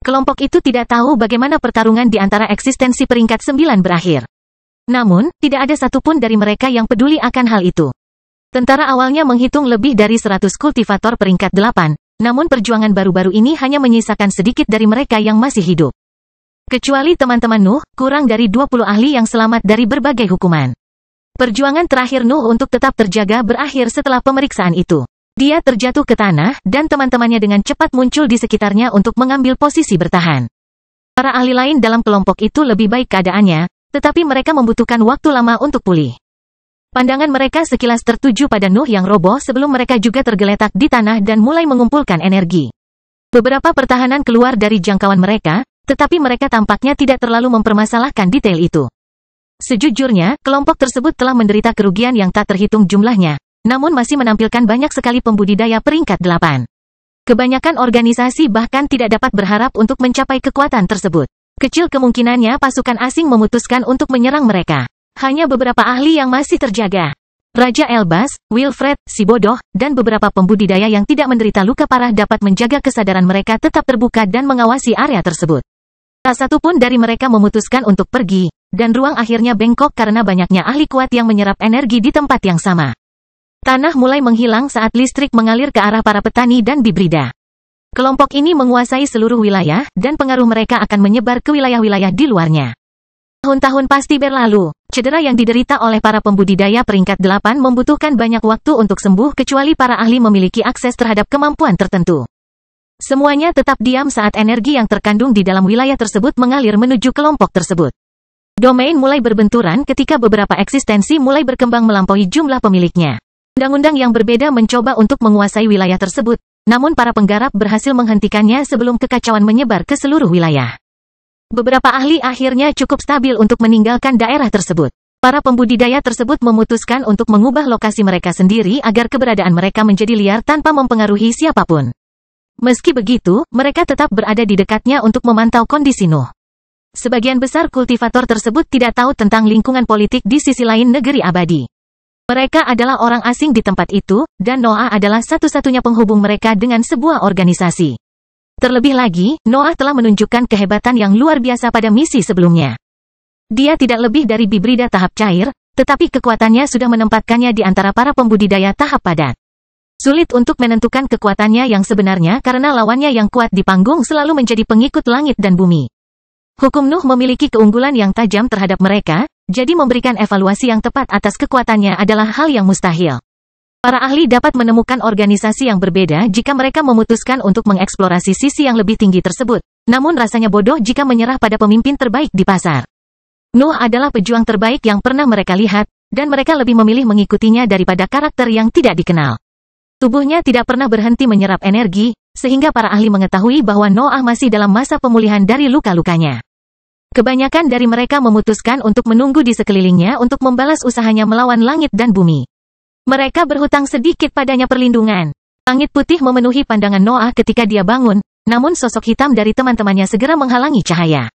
Kelompok itu tidak tahu bagaimana pertarungan di antara eksistensi peringkat 9 berakhir. Namun, tidak ada satupun dari mereka yang peduli akan hal itu. Tentara awalnya menghitung lebih dari 100 kultivator peringkat 8, namun perjuangan baru-baru ini hanya menyisakan sedikit dari mereka yang masih hidup. Kecuali teman-teman Nuh, kurang dari 20 ahli yang selamat dari berbagai hukuman. Perjuangan terakhir Nuh untuk tetap terjaga berakhir setelah pemeriksaan itu. Dia terjatuh ke tanah, dan teman-temannya dengan cepat muncul di sekitarnya untuk mengambil posisi bertahan. Para ahli lain dalam kelompok itu lebih baik keadaannya, tetapi mereka membutuhkan waktu lama untuk pulih. Pandangan mereka sekilas tertuju pada Nuh yang roboh sebelum mereka juga tergeletak di tanah dan mulai mengumpulkan energi. Beberapa pertahanan keluar dari jangkauan mereka, tetapi mereka tampaknya tidak terlalu mempermasalahkan detail itu. Sejujurnya, kelompok tersebut telah menderita kerugian yang tak terhitung jumlahnya, namun masih menampilkan banyak sekali pembudidaya peringkat 8. Kebanyakan organisasi bahkan tidak dapat berharap untuk mencapai kekuatan tersebut. Kecil kemungkinannya pasukan asing memutuskan untuk menyerang mereka. Hanya beberapa ahli yang masih terjaga. Raja Elbas, Wilfred, si bodoh, dan beberapa pembudidaya yang tidak menderita luka parah dapat menjaga kesadaran mereka tetap terbuka dan mengawasi area tersebut. Tak satu pun dari mereka memutuskan untuk pergi, dan ruang akhirnya bengkok karena banyaknya ahli kuat yang menyerap energi di tempat yang sama. Tanah mulai menghilang saat listrik mengalir ke arah para petani dan bibrida. Kelompok ini menguasai seluruh wilayah, dan pengaruh mereka akan menyebar ke wilayah-wilayah di luarnya. Tahun-tahun pasti berlalu. Cedera yang diderita oleh para pembudidaya peringkat 8 membutuhkan banyak waktu untuk sembuh kecuali para ahli memiliki akses terhadap kemampuan tertentu. Semuanya tetap diam saat energi yang terkandung di dalam wilayah tersebut mengalir menuju kelompok tersebut. Domain mulai berbenturan ketika beberapa eksistensi mulai berkembang melampaui jumlah pemiliknya. Undang-undang yang berbeda mencoba untuk menguasai wilayah tersebut, namun para penggarap berhasil menghentikannya sebelum kekacauan menyebar ke seluruh wilayah. Beberapa ahli akhirnya cukup stabil untuk meninggalkan daerah tersebut. Para pembudidaya tersebut memutuskan untuk mengubah lokasi mereka sendiri agar keberadaan mereka menjadi liar tanpa mempengaruhi siapapun. Meski begitu, mereka tetap berada di dekatnya untuk memantau kondisi Nuh. Sebagian besar kultivator tersebut tidak tahu tentang lingkungan politik di sisi lain negeri abadi. Mereka adalah orang asing di tempat itu, dan Noah adalah satu-satunya penghubung mereka dengan sebuah organisasi. Terlebih lagi, Noah telah menunjukkan kehebatan yang luar biasa pada misi sebelumnya. Dia tidak lebih dari bibrida tahap cair, tetapi kekuatannya sudah menempatkannya di antara para pembudidaya tahap padat. Sulit untuk menentukan kekuatannya yang sebenarnya karena lawannya yang kuat di panggung selalu menjadi pengikut langit dan bumi. Hukum Nuh memiliki keunggulan yang tajam terhadap mereka, jadi memberikan evaluasi yang tepat atas kekuatannya adalah hal yang mustahil. Para ahli dapat menemukan organisasi yang berbeda jika mereka memutuskan untuk mengeksplorasi sisi yang lebih tinggi tersebut, namun rasanya bodoh jika menyerah pada pemimpin terbaik di pasar. Nuh adalah pejuang terbaik yang pernah mereka lihat, dan mereka lebih memilih mengikutinya daripada karakter yang tidak dikenal. Tubuhnya tidak pernah berhenti menyerap energi, sehingga para ahli mengetahui bahwa Noah masih dalam masa pemulihan dari luka-lukanya. Kebanyakan dari mereka memutuskan untuk menunggu di sekelilingnya untuk membalas usahanya melawan langit dan bumi. Mereka berhutang sedikit padanya perlindungan. Langit putih memenuhi pandangan Noah ketika dia bangun, namun sosok hitam dari teman-temannya segera menghalangi cahaya.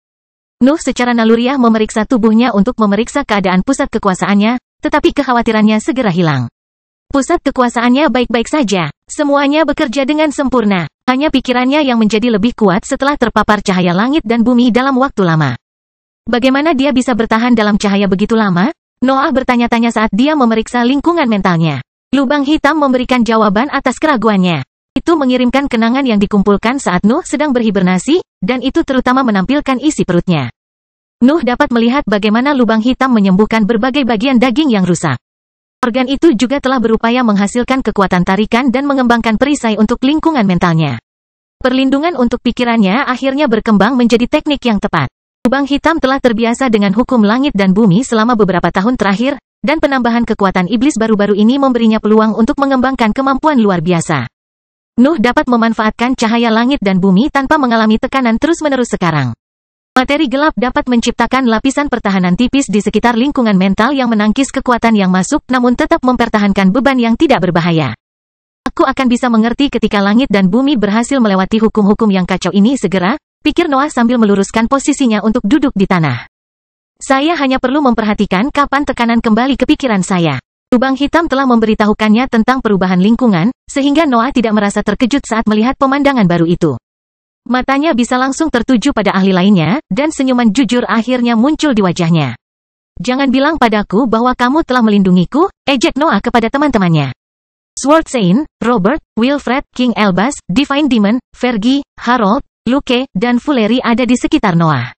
Nuh secara naluriah memeriksa tubuhnya untuk memeriksa keadaan pusat kekuasaannya, tetapi kekhawatirannya segera hilang. Pusat kekuasaannya baik-baik saja. Semuanya bekerja dengan sempurna. Hanya pikirannya yang menjadi lebih kuat setelah terpapar cahaya langit dan bumi dalam waktu lama. Bagaimana dia bisa bertahan dalam cahaya begitu lama? Noah bertanya-tanya saat dia memeriksa lingkungan mentalnya. Lubang hitam memberikan jawaban atas keraguannya. Itu mengirimkan kenangan yang dikumpulkan saat Nuh sedang berhibernasi, dan itu terutama menampilkan isi perutnya. Nuh dapat melihat bagaimana lubang hitam menyembuhkan berbagai bagian daging yang rusak. Organ itu juga telah berupaya menghasilkan kekuatan tarikan dan mengembangkan perisai untuk lingkungan mentalnya. Perlindungan untuk pikirannya akhirnya berkembang menjadi teknik yang tepat. Lubang hitam telah terbiasa dengan hukum langit dan bumi selama beberapa tahun terakhir, dan penambahan kekuatan iblis baru-baru ini memberinya peluang untuk mengembangkan kemampuan luar biasa. Nuh dapat memanfaatkan cahaya langit dan bumi tanpa mengalami tekanan terus-menerus sekarang. Materi gelap dapat menciptakan lapisan pertahanan tipis di sekitar lingkungan mental yang menangkis kekuatan yang masuk namun tetap mempertahankan beban yang tidak berbahaya. Aku akan bisa mengerti ketika langit dan bumi berhasil melewati hukum-hukum yang kacau ini segera, pikir Noah sambil meluruskan posisinya untuk duduk di tanah. Saya hanya perlu memperhatikan kapan tekanan kembali ke pikiran saya. Lubang hitam telah memberitahukannya tentang perubahan lingkungan, sehingga Noah tidak merasa terkejut saat melihat pemandangan baru itu. Matanya bisa langsung tertuju pada ahli lainnya, dan senyuman jujur akhirnya muncul di wajahnya. Jangan bilang padaku bahwa kamu telah melindungiku, ejek Noah kepada teman-temannya. Sword Saint, Robert, Wilfred, King Elbas, Divine Demon, Fergie, Harold, Luke, dan Fullery ada di sekitar Noah.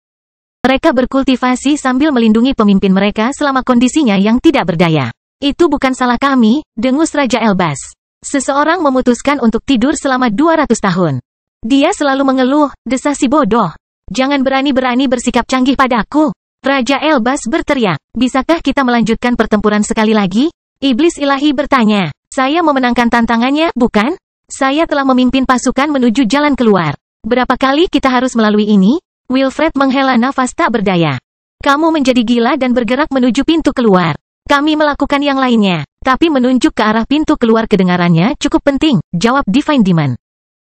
Mereka berkultivasi sambil melindungi pemimpin mereka selama kondisinya yang tidak berdaya. Itu bukan salah kami, dengus Raja Elbas. Seseorang memutuskan untuk tidur selama 200 tahun. Dia selalu mengeluh, desas si bodoh. Jangan berani-berani bersikap canggih padaku. Raja Elbas berteriak. Bisakah kita melanjutkan pertempuran sekali lagi? Iblis ilahi bertanya. Saya memenangkan tantangannya, bukan? Saya telah memimpin pasukan menuju jalan keluar. Berapa kali kita harus melalui ini? Wilfred menghela nafas tak berdaya. Kamu menjadi gila dan bergerak menuju pintu keluar. Kami melakukan yang lainnya. Tapi menunjuk ke arah pintu keluar kedengarannya cukup penting, jawab Divine Demon.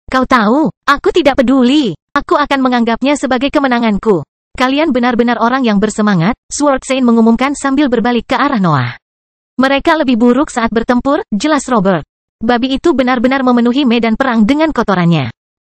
Kau tahu, aku tidak peduli. Aku akan menganggapnya sebagai kemenanganku. Kalian benar-benar orang yang bersemangat, Sword Saint mengumumkan sambil berbalik ke arah Noah. Mereka lebih buruk saat bertempur, jelas Robert. Babi itu benar-benar memenuhi medan perang dengan kotorannya.